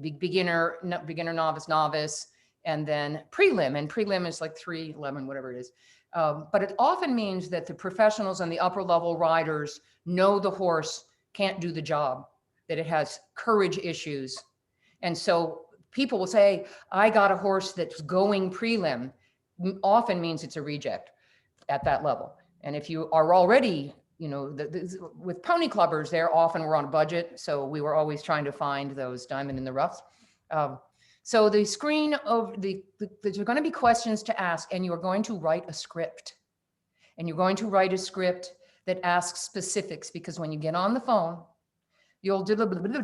beginner, novice, and then prelim. And prelim is like 311, whatever it is. But it often means that the professionals and the upper level riders know the horse can't do the job, that it has courage issues. And so people will say, I got a horse that's going prelim, often means it's a reject at that level. And if you are already, with pony clubbers, they're often we're on a budget. So we were always trying to find those diamond in the roughs. So the screen of there's going to be questions to ask, and you're going to write a script. And you're going to write a script that asks specifics, because when you get on the phone, you're going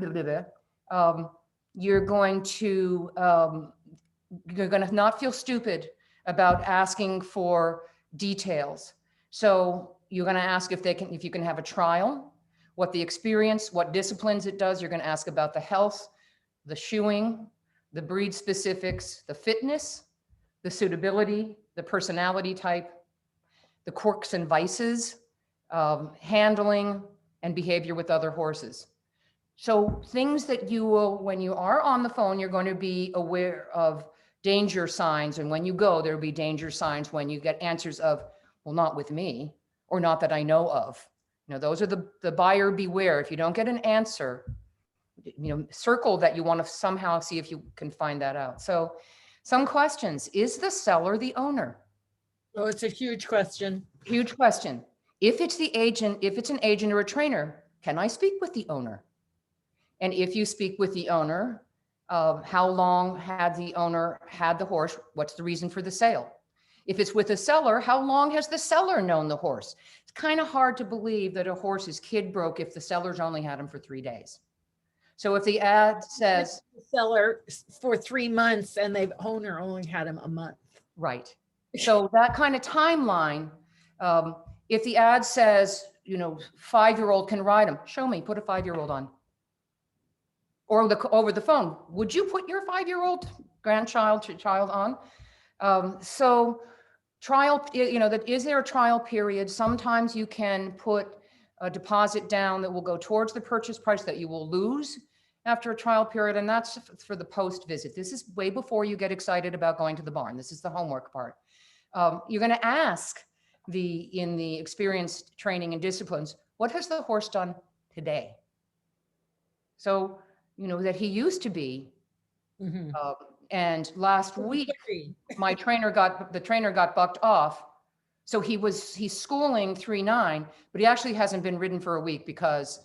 to not feel stupid about asking for details. So you're going to ask if you can have a trial, what the experience, what disciplines it does. You're going to ask about the health, the shoeing, the breed specifics, the fitness, the suitability, the personality type, the quirks and vices, handling, and behavior with other horses. So things that you will, when you are on the phone, you're going to be aware of danger signs. And when you go, there'll be danger signs when you get answers of, well, not with me, or not that I know of. Those are the buyer beware. If you don't get an answer, circle that you want to somehow see if you can find that out. So some questions. Is the seller the owner?
Oh, it's a huge question.
Huge question. If it's the agent, if it's an agent or a trainer, can I speak with the owner? And if you speak with the owner, how long had the owner had the horse? What's the reason for the sale? If it's with a seller, how long has the seller known the horse? It's kind of hard to believe that a horse is kid broke if the seller's only had him for 3 days. So if the ad says
the seller for 3 months and the owner only had him a month.
Right. So that kind of timeline, if the ad says, 5-year-old can ride him, show me, put a 5-year-old on. Or over the phone, would you put your 5-year-old child on? So trial, is there a trial period? Sometimes you can put a deposit down that will go towards the purchase price that you will lose. after a trial period, and that's for the post visit. This is way before you get excited about going to the barn. This is the homework part. You're going to ask in the experienced training and disciplines, what has the horse done today? So, that he used to be, and last week, the trainer got bucked off. So he's schooling 3.9, but he actually hasn't been ridden for a week because,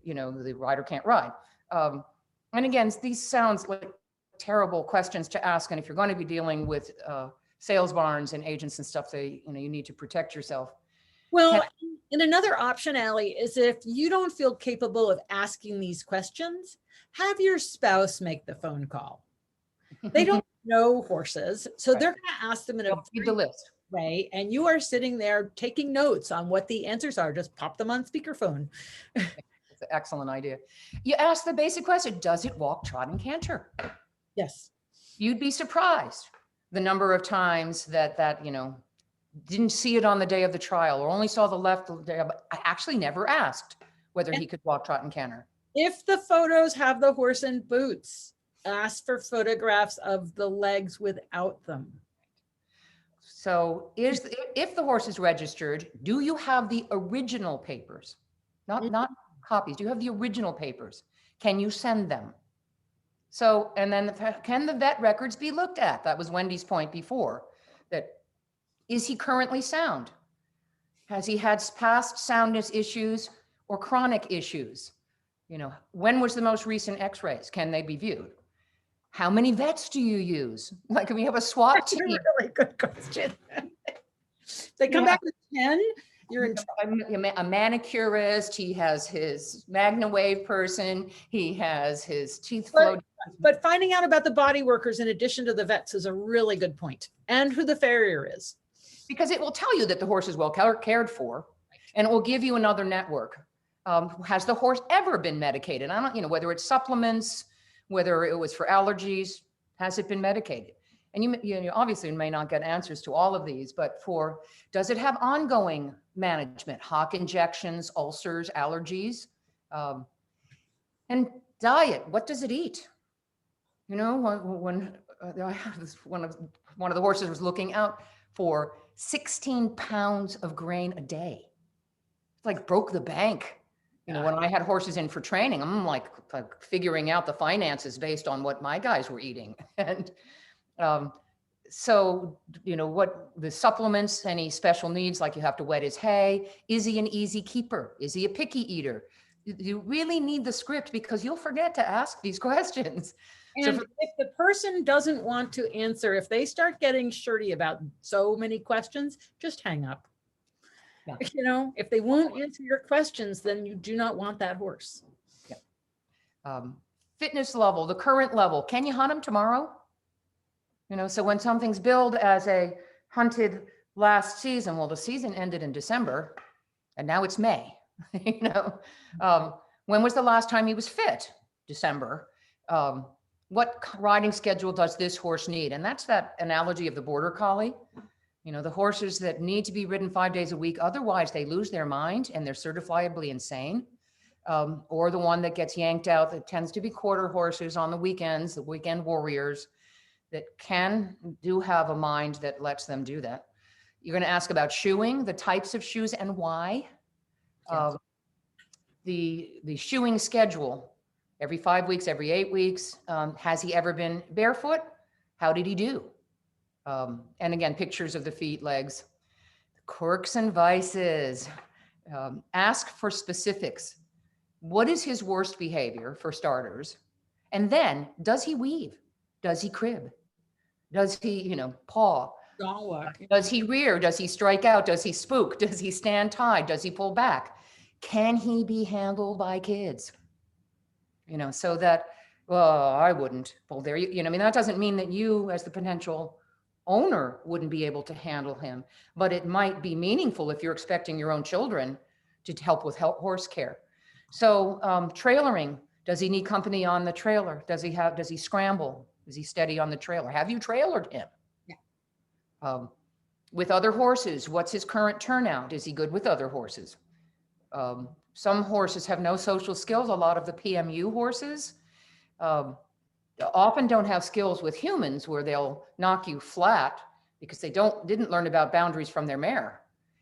the rider can't ride. And again, these sounds like terrible questions to ask. And if you're going to be dealing with sales barns and agents and stuff, you need to protect yourself.
Well, and another option, Allie, is if you don't feel capable of asking these questions, have your spouse make the phone call. They don't know horses, so they're going to ask them in a
read the list
way, and you are sitting there taking notes on what the answers are. Just pop them on speakerphone.
That's an excellent idea. You ask the basic question: does it walk, trot, and canter?
Yes.
You'd be surprised the number of times that didn't see it on the day of the trial, or only saw the left. I actually never asked whether he could walk, trot, and canter. If
the photos have the horse in boots, ask for photographs of the legs without them.
So if the horse is registered, do you have the original papers? Not copies. Do you have the original papers? Can you send them? So, and then can the vet records be looked at? That was Wendy's point before, that is he currently sound? Has he had past soundness issues or chronic issues? When was the most recent x-rays? Can they be viewed? How many vets do you use? Like, we have a SWAT team.
That's a really good question. They come back with 10. You're in
a manicurist. He has his Magna Wave person. He has his teeth floating.
But finding out about the body workers in addition to the vets is a really good point, and who the farrier is.
Because it will tell you that the horse is well cared for, and it will give you another network. Has the horse ever been medicated? I don't, whether it's supplements, whether it was for allergies, has it been medicated? And you obviously may not get answers to all of these, but does it have ongoing management, hock injections, ulcers, allergies, and diet? What does it eat? When one of the horses was looking out for 16 pounds of grain a day. It's like broke the bank. When I had horses in for training, I'm like figuring out the finances based on what my guys were eating. And so, what the supplements, any special needs, like you have to wet his hay. Is he an easy keeper? Is he a picky eater? You really need the script, because you'll forget to ask these questions.
And so if the person doesn't want to answer, if they start getting shirty about so many questions, just hang up. Yeah. If they won't answer your questions, then you do not want that horse.
Yeah. Fitness level, the current level. Can you hunt him tomorrow? So when something's billed as a hunted last season, well, the season ended in December, and now it's May. When was the last time he was fit? December. What riding schedule does this horse need? And that's that analogy of the border collie. The horses that need to be ridden 5 days a week, otherwise they lose their mind and they're certifiably insane. Or the one that gets yanked out, that tends to be quarter horses on the weekends, the weekend warriors that do have a mind that lets them do that. You're going to ask about shoeing, the types of shoes and why. Yes. The shoeing schedule. Every 5 weeks, every 8 weeks. Has he ever been barefoot? How did he do? And again, pictures of the feet, legs, quirks and vices. Ask for specifics. What is his worst behavior, for starters? And then, does he weave? Does he crib? Does he, paw? Does he rear? Does he strike out? Does he spook? Does he stand tied? Does he pull back? Can he be handled by kids? So that, well, I wouldn't. Well, there, that doesn't mean that you, as the potential owner, wouldn't be able to handle him, but it might be meaningful if you're expecting your own children to help with horse care. So trailering, does he need company on the trailer? Does he scramble? Is he steady on the trailer? Have you trailered him? Yeah. With other horses, what's his current turnout? Is he good with other horses? Some horses have no social skills. A lot of the PMU horses often don't have skills with humans where they'll knock you flat because they didn't learn about boundaries from their mare.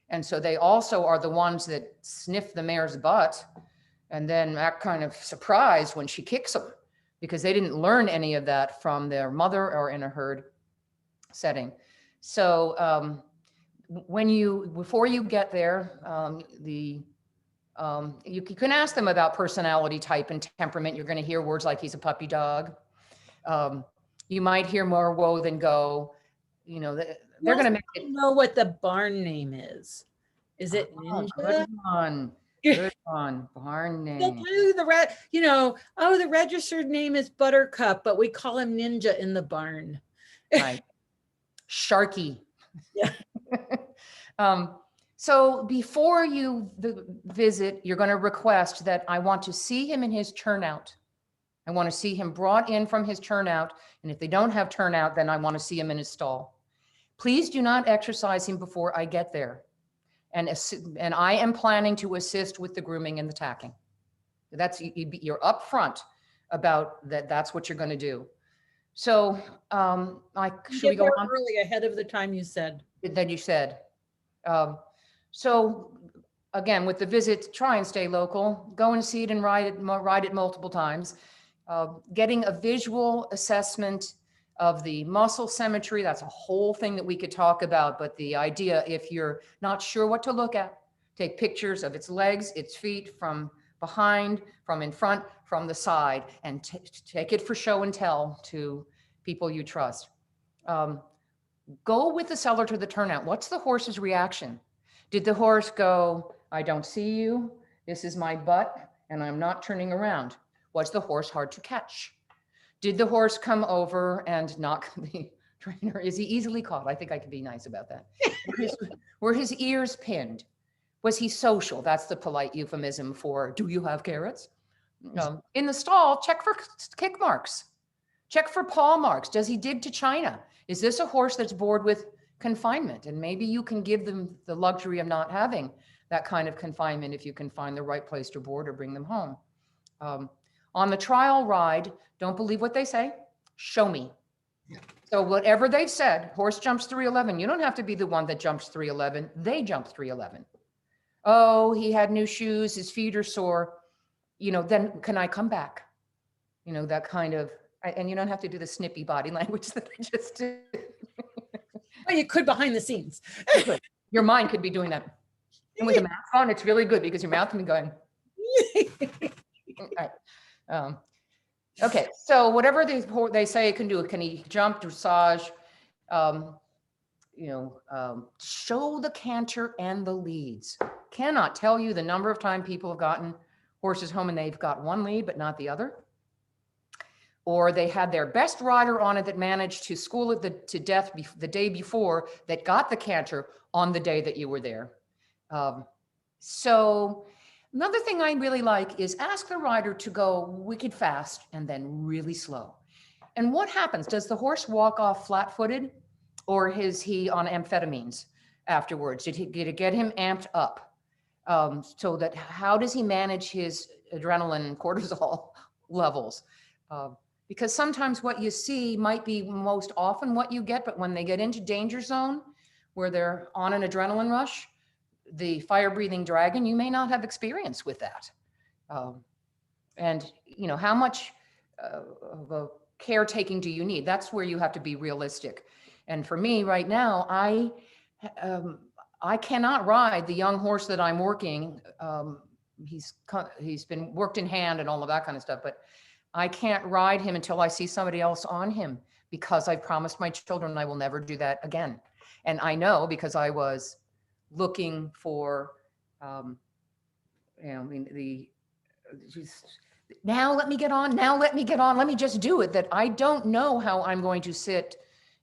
And so they also are the ones that sniff the mare's butt and then act kind of surprised when she kicks them because they didn't learn any of that from their mother or in a herd setting. So before you get there, you can ask them about personality type and temperament. You're going to hear words like he's a puppy dog. You might hear more whoa than go. You know, they're going to make it.
Know what the barn name is. Is it Ninja?
Good one. Good one. Barn name.
They'll tell you the registered name is Buttercup, but we call him Ninja in the barn.
Right. Sharky.
Yeah.
So before the visit, you're going to request that I want to see him in his turnout. I want to see him brought in from his turnout. And if they don't have turnout, then I want to see him in his stall. Please do not exercise him before I get there. And I am planning to assist with the grooming and the tacking. You're upfront about that. That's what you're going to do. So should we go on?
Early ahead of the time you said.
That you said. So again, with the visit, try and stay local. Go and see it and ride it multiple times. Getting a visual assessment of the muscle symmetry, that's a whole thing that we could talk about. But the idea, if you're not sure what to look at, take pictures of its legs, its feet from behind, from in front, from the side, and take it for show and tell to people you trust. Go with the seller to the turnout. What's the horse's reaction? Did the horse go, I don't see you, this is my butt, and I'm not turning around? Was the horse hard to catch? Did the horse come over and knock the trainer? Is he easily caught? I think I can be nice about that. Were his ears pinned? Was he social? That's the polite euphemism for, do you have carrots? In the stall, check for kick marks. Check for paw marks. Does he dig to China? Is this a horse that's bored with confinement? And maybe you can give them the luxury of not having that kind of confinement if you can find the right place to board or bring them home. On the trial ride, don't believe what they say. Show me. Yeah. So whatever they've said, horse jumps 311. You don't have to be the one that jumps 311. They jump 311. Oh, he had new shoes. His feet are sore. Then can I come back? That kind of, and you don't have to do the snippy body language that I just did.
Well, you could behind the scenes.
Your mind could be doing that. And with a mask on, it's really good because your mouth can be going. Right. Okay, so whatever they say it can do, can he jump, dressage, show the canter and the leads. Cannot tell you the number of times people have gotten horses home and they've got one lead but not the other. Or they had their best rider on it that managed to school it to death the day before that got the canter on the day that you were there. So another thing I really like is ask the rider to go wicked fast and then really slow. And what happens? Does the horse walk off flat-footed, or is he on amphetamines afterwards? Did it get him amped up? So that how does he manage his adrenaline and cortisol levels? Because sometimes what you see might be most often what you get, but when they get into danger zone, where they're on an adrenaline rush, the fire-breathing dragon, you may not have experience with that. And how much of a caretaking do you need? That's where you have to be realistic. And for me right now, I cannot ride the young horse that I'm working. He's been worked in hand and all of that kind of stuff, but I can't ride him until I see somebody else on him, because I promised my children I will never do that again. And I know, because I was looking for, now let me get on, let me just do it, that I don't know how I'm going to sit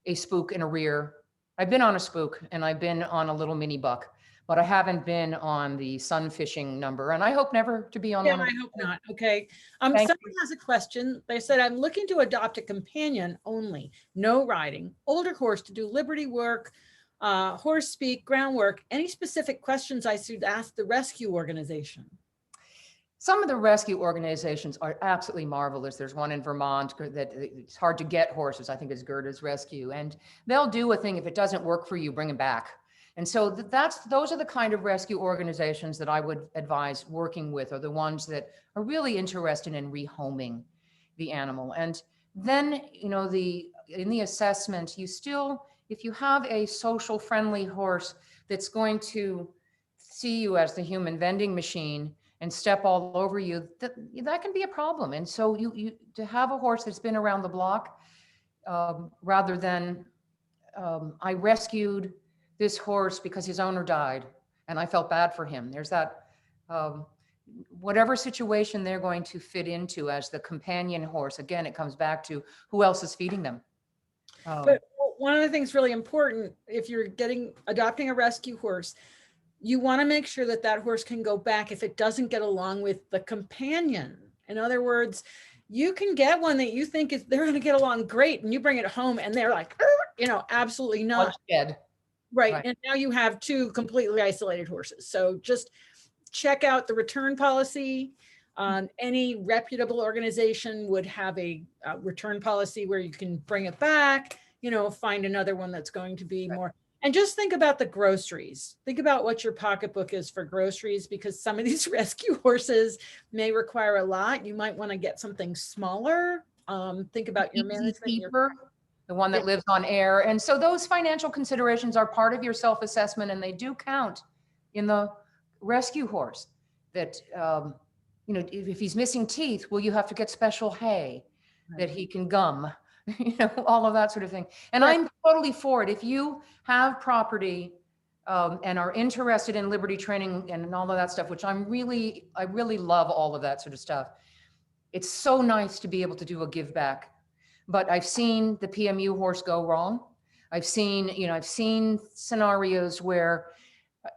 a spook in a rear. I've been on a spook and I've been on a little mini buck, but I haven't been on the sun fishing number, and I hope never to be on one.
I hope not. Okay. Someone has a question. They said, I'm looking to adopt a companion only, no riding, older horse to do liberty work, horse speak, groundwork. Any specific questions I should ask the rescue organization?
Some of the rescue organizations are absolutely marvelous. There's one in Vermont that it's hard to get horses. I think it's Gerda's Rescue, and they'll do a thing. If it doesn't work for you, bring them back. And so those are the kind of rescue organizations that I would advise working with, are the ones that are really interested in rehoming the animal. And then, you know, in the assessment, you still, if you have a social friendly horse that's going to see you as the human vending machine and step all over you, that can be a problem. And so you to have a horse that's been around the block, rather than I rescued this horse because his owner died and I felt bad for him. There's that, whatever situation they're going to fit into as the companion horse. Again, it comes back to who else is feeding them.
But one of the things really important, if you're adopting a rescue horse, you want to make sure that that horse can go back if it doesn't get along with the companion. In other words, you can get one that you think they're going to get along great, and you bring it home and they're like, you know, absolutely not.
Dead.
Right. And now you have two completely isolated horses. So just check out the return policy. Any reputable organization would have a return policy where you can bring it back, you know, find another one that's going to be more. And just think about the groceries. Think about what your pocketbook is for groceries, because some of these rescue horses may require a lot. You might want to get something smaller. Think about your management.
The one that lives on air. And so those financial considerations are part of your self-assessment, and they do count in the rescue horse. That, you know, if he's missing teeth, will you have to get special hay that he can gum? You know, all of that sort of thing. And I'm totally for it. If you have property and are interested in liberty training and all of that stuff, which I really love all of that sort of stuff. It's so nice to be able to do a give back. But I've seen the PMU horse go wrong. I've seen scenarios where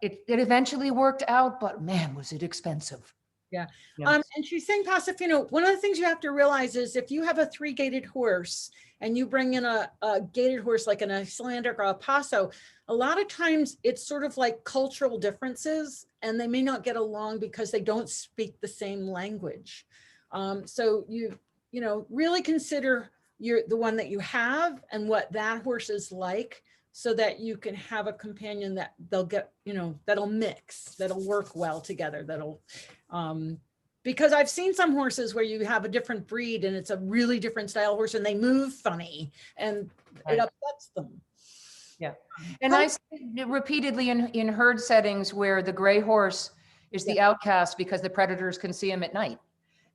it eventually worked out, but man, was it expensive.
Yeah. And she's saying, Pasafino, one of the things you have to realize is if you have a 3-gated horse and you bring in a gated horse like an Icelandic or a Paso, a lot of times it's sort of like cultural differences, and they may not get along because they don't speak the same language. So you know, really consider the one that you have and what that horse is like, so that you can have a companion that they'll get, you know, that'll mix, that'll work well together, that'll, because I've seen some horses where you have a different breed and it's a really different style horse and they move funny and it upsets them.
Yeah. And I see repeatedly in herd settings where the gray horse is the outcast because the predators can see him at night.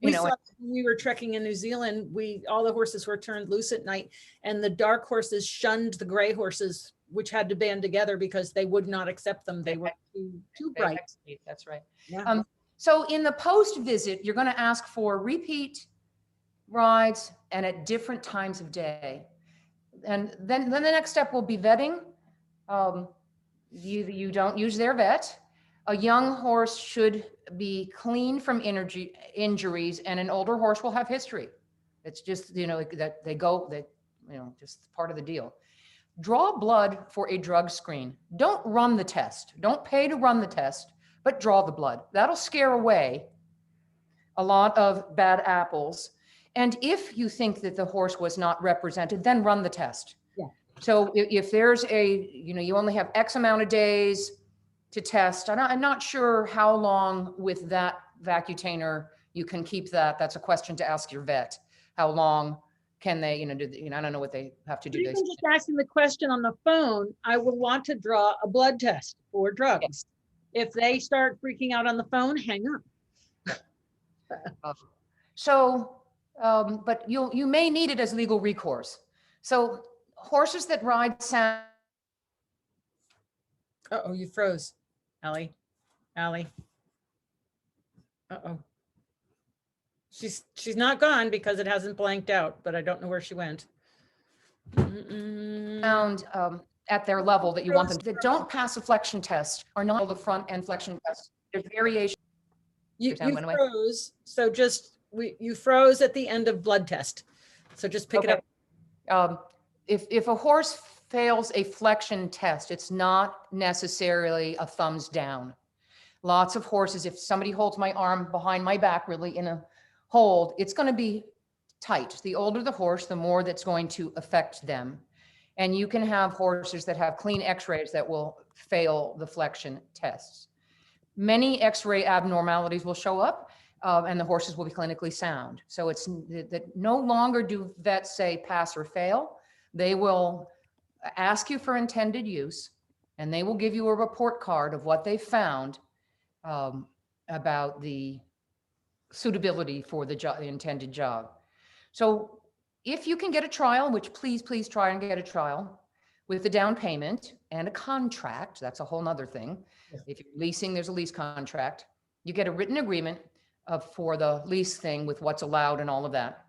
We saw when we were trekking in New Zealand, all the horses were turned loose at night, and the dark horses shunned the gray horses, which had to band together because they would not accept them. They were too bright.
That's right.
Yeah.
So in the post visit, you're going to ask for repeat rides and at different times of day. And then the next step will be vetting. You don't use their vet. A young horse should be clean from injuries, and an older horse will have history. It's just, you know, that you know, just part of the deal. Draw blood for a drug screen. Don't run the test. Don't pay to run the test, but draw the blood. That'll scare away a lot of bad apples. And if you think that the horse was not represented, then run the test.
Yeah.
So if there's you only have X amount of days to test. I'm not sure how long with that vacutainer you can keep that. That's a question to ask your vet. How long can they, I don't know what they have to do.
Even just asking the question on the phone, I will want to draw a blood test for drugs. Yes. If they start freaking out on the phone, hang up.
But you may need it as legal recourse. So horses that ride sound.
Uh-oh, you froze. Allie. Uh-oh. She's not gone because it hasn't blanked out, but I don't know where she went.
Found at their level that you want them that don't pass a flexion test are not the front end flexion test. There's variation.
You froze. So you froze at the end of blood test. So just pick it up.
If a horse fails a flexion test, it's not necessarily a thumbs down. Lots of horses, if somebody holds my arm behind my back really in a hold, it's going to be tight. The older the horse, the more that's going to affect them. And you can have horses that have clean x-rays that will fail the flexion tests. Many x-ray abnormalities will show up, and the horses will be clinically sound. So it's that no longer do vets say pass or fail. They will ask you for intended use, and they will give you a report card of what they found about the suitability for the intended job. So if you can get a trial, which please try and get a trial with the down payment and a contract, that's a whole nother thing.
Yeah.
If you're leasing, there's a lease contract. You get a written agreement for the lease thing with what's allowed and all of that.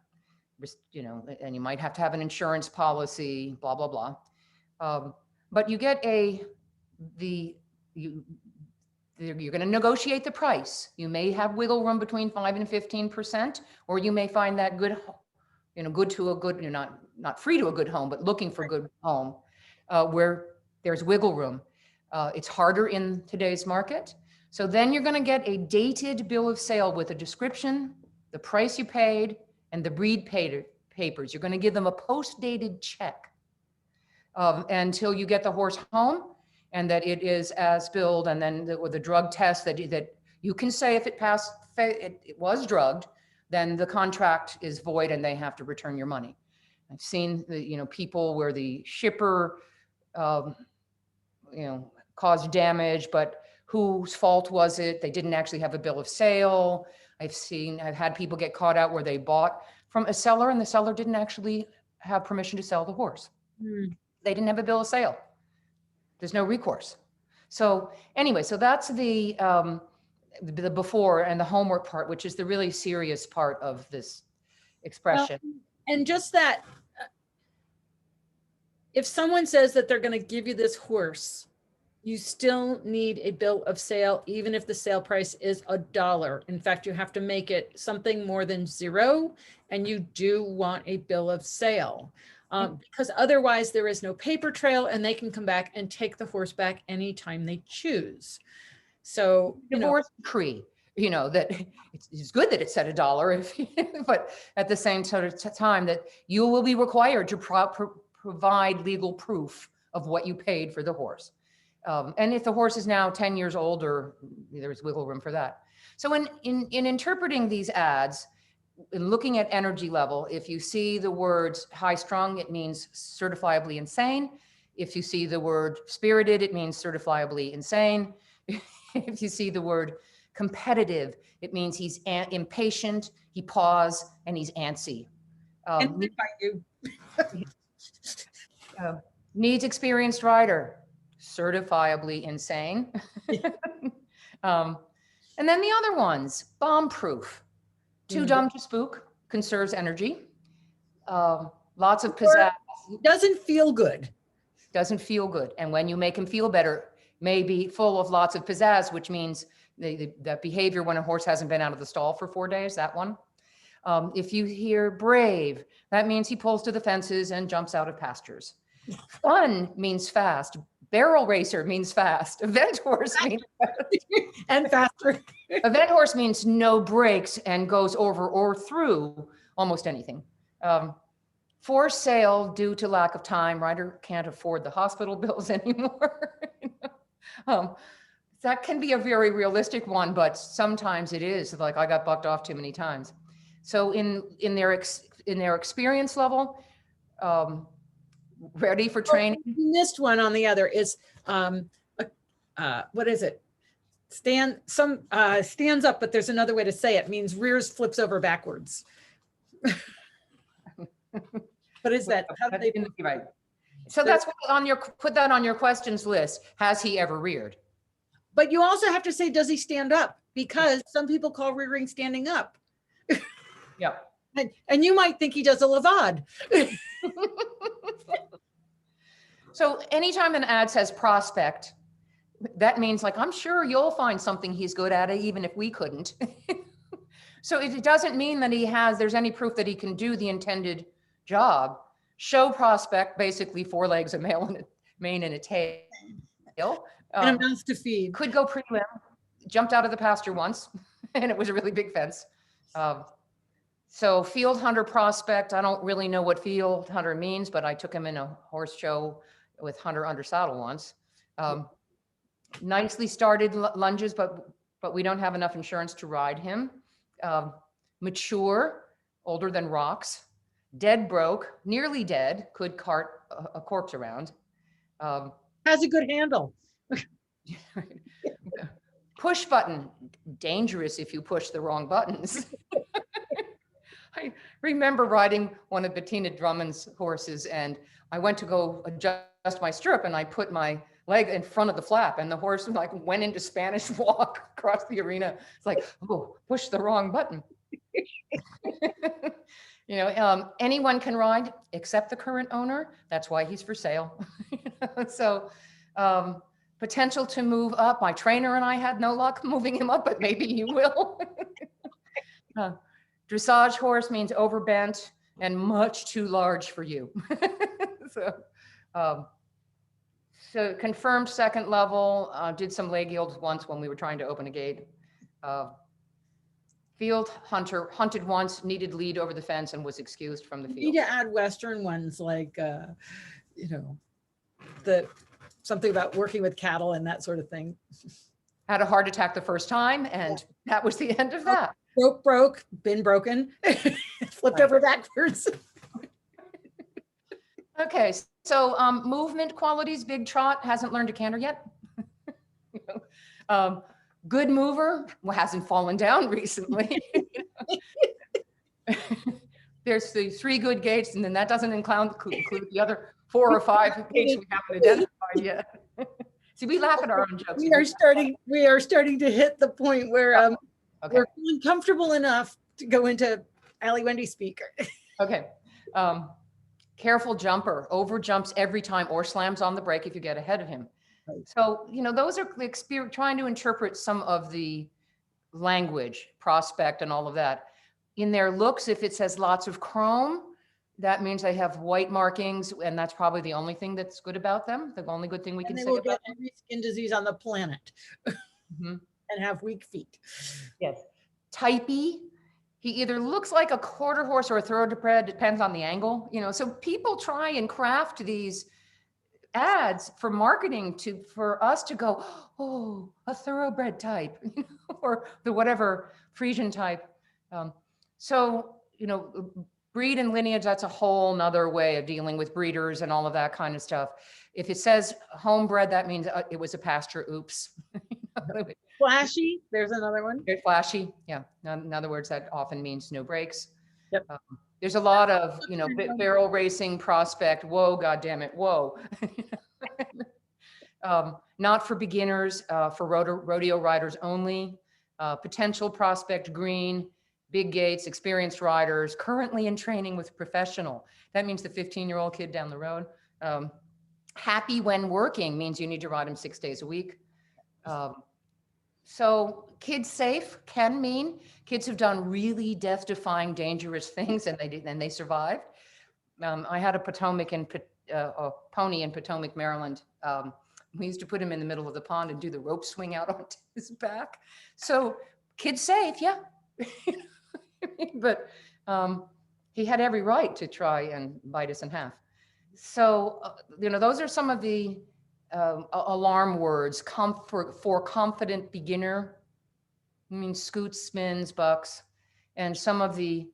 You know, and you might have to have an insurance policy, blah, blah, blah. But you get you're going to negotiate the price. You may have wiggle room between 5 and 15%, or you may find that good, you know, good to a good, you're not free to a good home, but looking for a good home where there's wiggle room. It's harder in today's market. So then you're going to get a dated bill of sale with a description, the price you paid, and the breed papers. You're going to give them a post-dated check until you get the horse home, and that it is as billed, and then with the drug test that you can say if it passed, it was drugged, then the contract is void and they have to return your money. I've seen people where the shipper, caused damage, but whose fault was it? They didn't actually have a bill of sale. I've had people get caught out where they bought from a seller and the seller didn't actually have permission to sell the horse. They didn't have a bill of sale. There's no recourse. So anyway, so that's the before and the homework part, which is the really serious part of this expression.
Well, and just that, if someone says that they're going to give you this horse, you still need a bill of sale, even if the sale price is $1. In fact, you have to make it something more than zero, and you do want a bill of sale. Because otherwise there is no paper trail and they can come back and take the horse back anytime they choose. So
divorce decree, that it's good that it said $1, but at the same time that you will be required to provide legal proof of what you paid for the horse. And if the horse is now 10 years old, or there's wiggle room for that. So in interpreting these ads, in looking at energy level, if you see the words high strung, it means certifiably insane. If you see the word spirited, it means certifiably insane. If you see the word competitive, it means he's impatient, he paws, and he's antsy. Needs experienced rider, certifiably insane. And then the other ones, bomb proof. Too dumb to spook, conserves energy. Lots of pizzazz.
Doesn't feel good.
Doesn't feel good. And when you make him feel better, may be full of lots of pizzazz, which means that behavior when a horse hasn't been out of the stall for 4 days, that one. If you hear brave, that means he pulls to the fences and jumps out of pastures. Fun means fast. Barrel racer means fast. Event horse means fast.
And faster.
Event horse means no brakes and goes over or through almost anything. For sale due to lack of time, rider can't afford the hospital bills anymore. That can be a very realistic one, but sometimes it is like I got bucked off too many times. So in their experience level, ready for training.
You missed one on the other is what is it? Stands up, but there's another way to say it. Means rears flips over backwards. What is that? How do they
right? So that's what put that on your questions list. Has he ever reared?
But you also have to say, does he stand up? Because some people call rearing standing up.
Yeah.
And you might think he does a levade.
So anytime an ad says prospect, that means like, I'm sure you'll find something he's good at, even if we couldn't. So it doesn't mean that there's any proof that he can do the intended job. Show prospect, basically 4 legs, a mane and a tail.
And a mouth to feed.
Could go prelim. jumped out of the pasture once and it was a really big fence. So field hunter prospect, I don't really know what field hunter means, but I took him in a horse show with Hunter under saddle once. Nicely started lunges, but we don't have enough insurance to ride him. Mature, older than rocks. Dead broke, nearly dead, could cart a corpse around.
Has a good handle.
Push button, dangerous if you push the wrong buttons. I remember riding one of Bettina Drummond's horses, and I went to go adjust my stirrup, and I put my leg in front of the flap, and the horse like went into Spanish walk across the arena. It's like, oh, push the wrong button. You know, anyone can ride except the current owner. That's why he's for sale. So potential to move up. My trainer and I had no luck moving him up, but maybe you will. Dressage horse means overbent and much too large for you. So confirmed second level, did some leg yields once when we were trying to open a gate. Field hunter, hunted once, needed lead over the fence and was excused from the field.
You need to add Western ones like, you know, something about working with cattle and that sort of thing.
Had a heart attack the first time, and that was the end of that.
Rope broke, been broken, flipped over backwards.
Okay, so movement qualities, big trot, hasn't learned to canter yet. Good mover, well, hasn't fallen down recently. There's the 3 good gaits, and then that doesn't include the other 4 or 5 gaits we haven't identified yet. See, we laugh at our own jokes.
We are starting to hit the point where we're feeling comfortable enough to go into Wendy speaker. Okay.
Careful jumper, over jumps every time or slams on the brake if you get ahead of him. Right. So, you know, those are trying to interpret some of the language, prospect and all of that. In their looks, if it says lots of chrome, that means they have white markings, and that's probably the only thing that's good about them. The only good thing we can say about them. They will
get every skin disease on the planet and have weak feet.
Yes. Typey. He either looks like a quarter horse or a thoroughbred, depends on the angle, you know. So people try and craft these ads for marketing for us to go, oh, a thoroughbred type, you know, or the whatever Frisian type. So, you know, breed and lineage, that's a whole nother way of dealing with breeders and all of that kind of stuff. If it says homebred, that means it was a pasture, oops.
Flashy, there's another one.
Very flashy, yeah. In other words, that often means no brakes.
Yep.
There's a lot of, you know, barrel racing prospect, whoa, God damn it, whoa. Not for beginners, for rodeo riders only. Potential prospect green, big gaits, experienced riders, currently in training with professional. That means the 15-year-old kid down the road. Happy when working means you need to ride him 6 days a week. So kids safe can mean kids have done really death-defying, dangerous things, and they survived. I had a pony in Potomac, Maryland. We used to put him in the middle of the pond and do the rope swing out onto his back. So kids safe, yeah. But he had every right to try and bite us in half. So, you know, those are some of the alarm words. Comfort for confident beginner, I mean scoots, spins, bucks. And some of the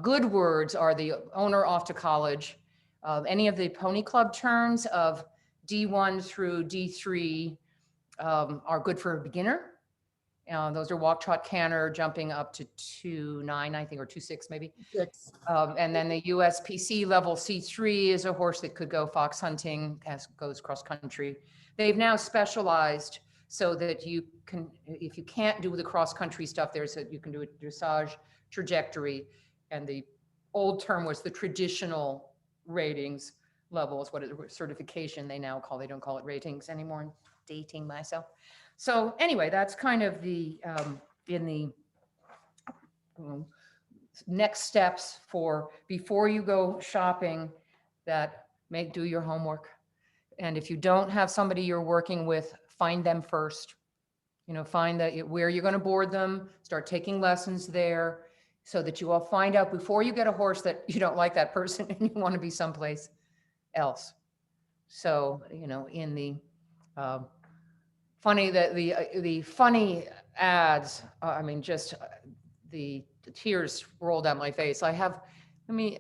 good words are the owner off to college. Any of the pony club terms of D1 through D3 are good for a beginner. Those are walk, trot, canter, jumping up to 2.9, I think, or 2.6 maybe. 6. And then the USPC level C3 is a horse that could go fox hunting, goes cross country. They've now specialized so that you can, if you can't do the cross country stuff, you can do a dressage trajectory. And the old term was the traditional ratings levels, what is certification they now call, they don't call it ratings anymore. I'm dating myself. So anyway, that's kind of the in the next steps for before you go shopping, that do your homework. And if you don't have somebody you're working with, find them first. Find that where you're going to board them, start taking lessons there so that you all find out before you get a horse that you don't like that person and you want to be someplace else. So, in the the funny ads, just the tears rolled down my face. Let me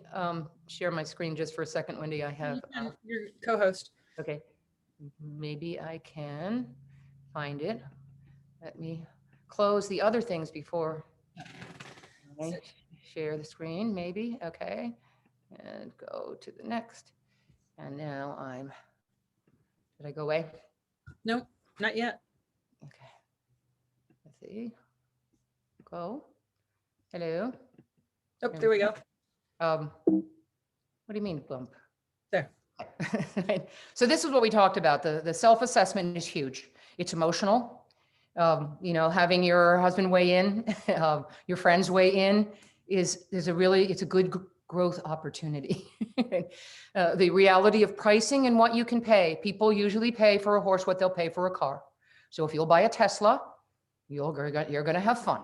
share my screen just for a second, Wendy. I have
your co-host.
Okay, maybe I can find it. Let me close the other things before I share the screen, maybe. Okay, and go to the next. And now did I go away?
Nope, not yet.
Okay, let's see. Go. Hello.
Oh, there we go.
What do you mean bump?
There.
So this is what we talked about. The self-assessment is huge. It's emotional. Having your husband weigh in, your friends weigh in it's a good growth opportunity. The reality of pricing and what you can pay. People usually pay for a horse what they'll pay for a car. So if you'll buy a Tesla, you're going to have fun.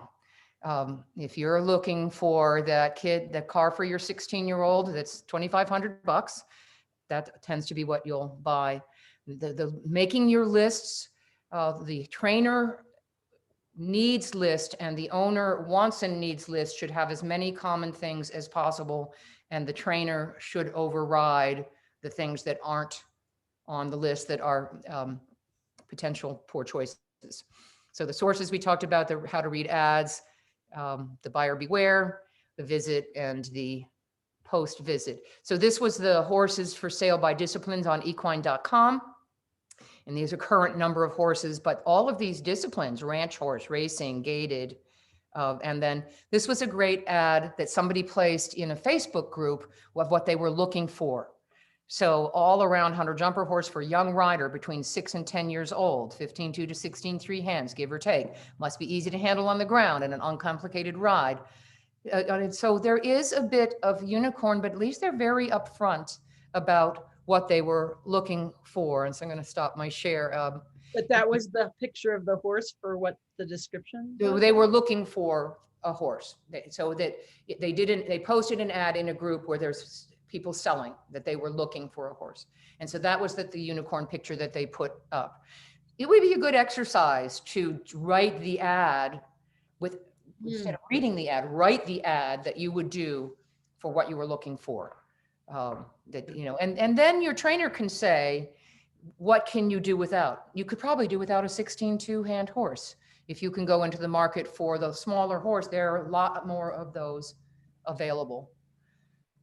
If you're looking for that car for your 16-year-old, that's $2,500. That tends to be what you'll buy. The making your lists, the trainer needs list and the owner wants and needs list should have as many common things as possible. And the trainer should override the things that aren't on the list that are potential poor choices. So the sources we talked about, how to read ads, the buyer beware, the visit, and the post visit. So this was the horses for sale by disciplines on equine.com. And these are current number of horses, but all of these disciplines, ranch horse, racing, gaited. And then this was a great ad that somebody placed in a Facebook group of what they were looking for. So all around hunter jumper horse for young rider between 6 and 10 years old, 15.2 to 16.3 hands, give or take. Must be easy to handle on the ground and an uncomplicated ride. And so there is a bit of unicorn, but at least they're very upfront about what they were looking for. And so I'm going to stop my share.
But that was the picture of the horse for what the description was?
They were looking for a horse. So that they posted an ad in a group where there's people selling that they were looking for a horse. And so that was the unicorn picture that they put up. It would be a good exercise to write the ad instead of reading the ad, write the ad that you would do for what you were looking for. And then your trainer can say, what can you do without? You could probably do without a 16.2 hand horse. If you can go into the market for the smaller horse, there are a lot more of those available.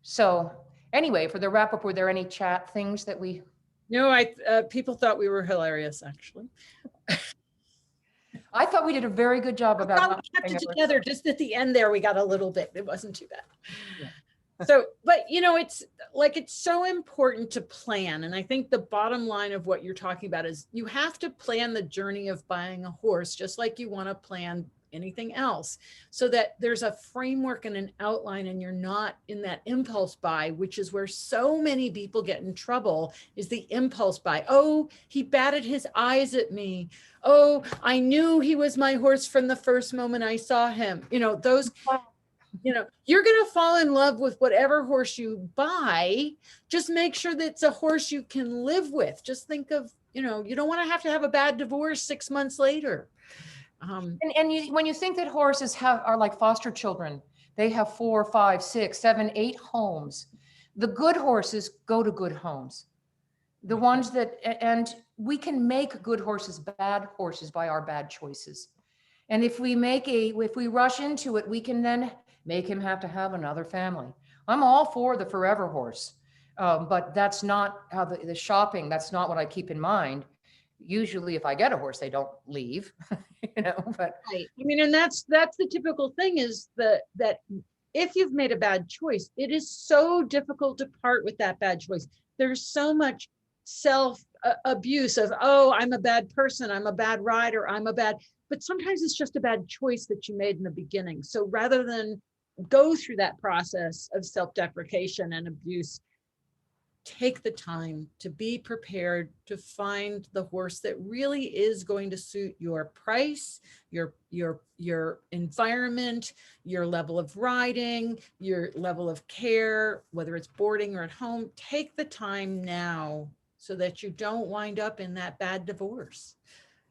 So anyway, for the wrap up, were there any chat things that we?
No, people thought we were hilarious, actually.
I thought we did a very good job about
we kept it together. Just at the end there, we got a little bit. It wasn't too bad.
Yeah.
So, but it's so important to plan. And I think the bottom line of what you're talking about is you have to plan the journey of buying a horse, just like you want to plan anything else, so that there's a framework and an outline and you're not in that impulse buy, which is where so many people get in trouble, is the impulse buy. Oh, he batted his eyes at me. Oh, I knew he was my horse from the first moment I saw him. You're going to fall in love with whatever horse you buy. Just make sure that it's a horse you can live with. Just think of, you don't want to have a bad divorce 6 months later.
When you think that horses are like foster children, they have 4, 5, 6, 7, 8 homes. The good horses go to good homes. The ones and we can make good horses bad horses by our bad choices. And if we rush into it, we can then make him have to have another family. I'm all for the forever horse, but that's not how the shopping, that's not what I keep in mind. Usually if I get a horse, they don't leave, but.
Right. And that's the typical thing is that if you've made a bad choice, it is so difficult to part with that bad choice. There's so much self abuse of, oh, I'm a bad person, I'm a bad rider, but sometimes it's just a bad choice that you made in the beginning. So rather than go through that process of self-deprecation and abuse, take the time to be prepared to find the horse that really is going to suit your price, your environment, your level of riding, your level of care, whether it's boarding or at home. Take the time now so that you don't wind up in that bad divorce.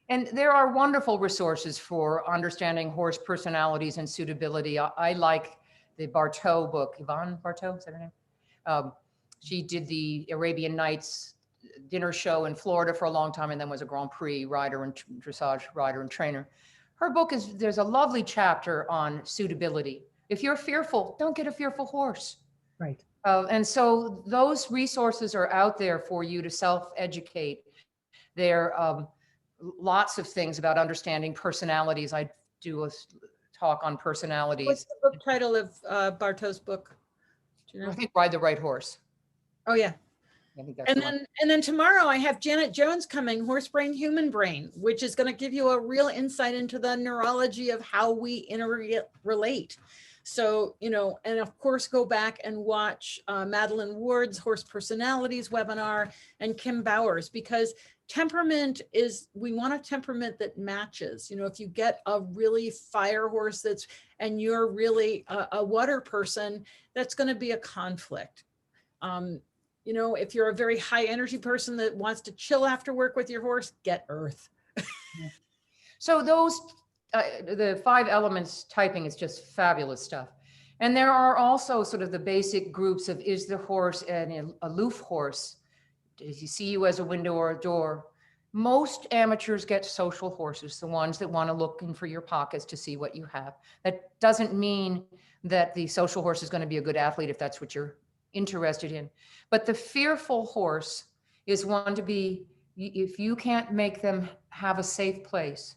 And there are wonderful resources for understanding horse personalities and suitability. I like the Bartow book. Yvonne Bartow, is that her name? She did the Arabian Nights dinner show in Florida for a long time and then was a Grand Prix rider and dressage rider and trainer. Her book there's a lovely chapter on suitability. If you're fearful, don't get a fearful horse.
Right.
And so those resources are out there for you to self-educate. There are lots of things about understanding personalities. I do a talk on personalities.
What's the book title of Bartow's book? Do you know?
I think Ride the Right Horse.
Oh yeah.
I think that's
and then tomorrow I have Janet Jones coming, Horse Brain, Human Brain, which is going to give you a real insight into the neurology of how we interrelate. So, you know, and of course, go back and watch Madeline Ward's Horse Personalities webinar and Kim Bowers, because temperament we want a temperament that matches. You know, if you get a really fire horse and you're really a water person, that's going to be a conflict. You know, if you're a very high energy person that wants to chill after work with your horse, get earth.
So those, the 5 elements typing is just fabulous stuff. And there are also sort of the basic groups of, is the horse an aloof horse? Does he see you as a window or a door? Most amateurs get social horses, the ones that want to look in for your pockets to see what you have. That doesn't mean that the social horse is going to be a good athlete if that's what you're interested in. But the fearful horse is one to be, if you can't make them have a safe place,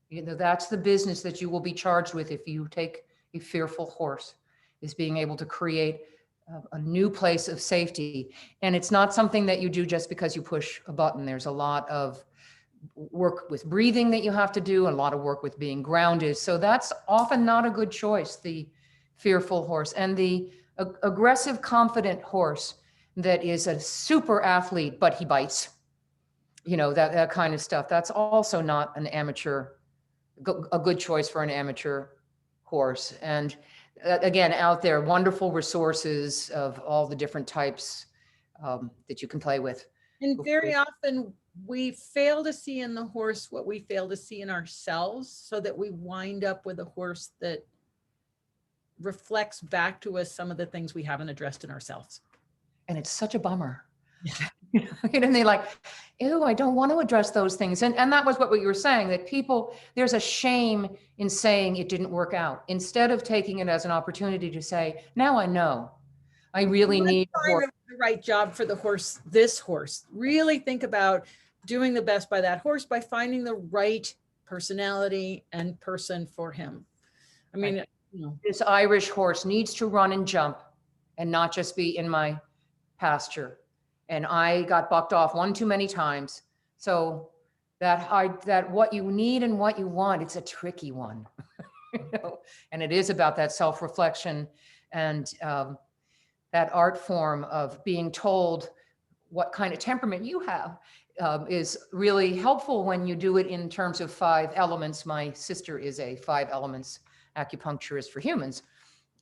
you know, that's the business that you will be charged with if you take a fearful horse, is being able to create a new place of safety. And it's not something that you do just because you push a button. There's a lot of work with breathing that you have to do, and a lot of work with being grounded. So that's often not a good choice, the fearful horse. And the aggressive, confident horse that is a super athlete, but he bites, you know, that kind of stuff. That's also not an amateur, a good choice for an amateur horse. And again, out there, wonderful resources of all the different types that you can play with.
And very often we fail to see in the horse what we fail to see in ourselves, so that we wind up with a horse that reflects back to us some of the things we haven't addressed in ourselves.
And it's such a bummer.
Yeah.
And they're like, ew, I don't want to address those things. And that was what you were saying, that people, there's a shame in saying it didn't work out, instead of taking it as an opportunity to say, now I know, I really need
the right job for the horse, this horse. Really think about doing the best by that horse, by finding the right personality and person for him. I mean,
right.
You know.
This Irish horse needs to run and jump and not just be in my pasture. And I got bucked off one too many times. So that what you need and what you want, it's a tricky one. You know? And it is about that self-reflection and that art form of being told what kind of temperament you have is really helpful when you do it in terms of 5 elements. My sister is a 5 elements acupuncturist for humans.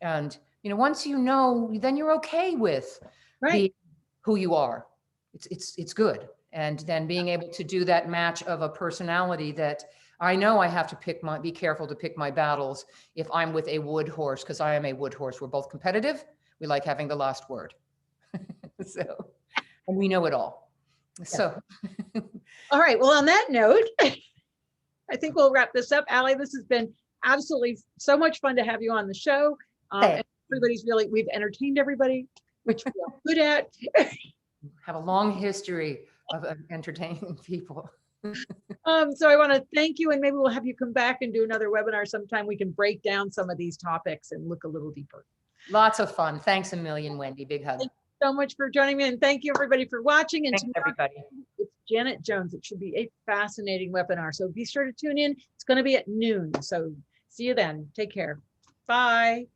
And, you know, once you know, then you're okay with being who you are. It's good. And then being able to do that match of a personality that I know I have to be careful to pick my battles if I'm with a wood horse, because I am a wood horse. We're both competitive. We like having the last word. So, and we know it all. So.
All right. Well, on that note, I think we'll wrap this up. Allie, this has been absolutely so much fun to have you on the show. And we've entertained everybody, which we're good at.
Have a long history of entertaining people.
So I want to thank you, and maybe we'll have you come back and do another webinar sometime. We can break down some of these topics and look a little deeper.
Lots of fun. Thanks a million, Wendy. Big hug.
Thank you so much for joining me, and thank you everybody for watching. And
thanks everybody.
It's Janet Jones. It should be a fascinating webinar. So be sure to tune in. It's going to be at noon. So see you then. Take care. Bye.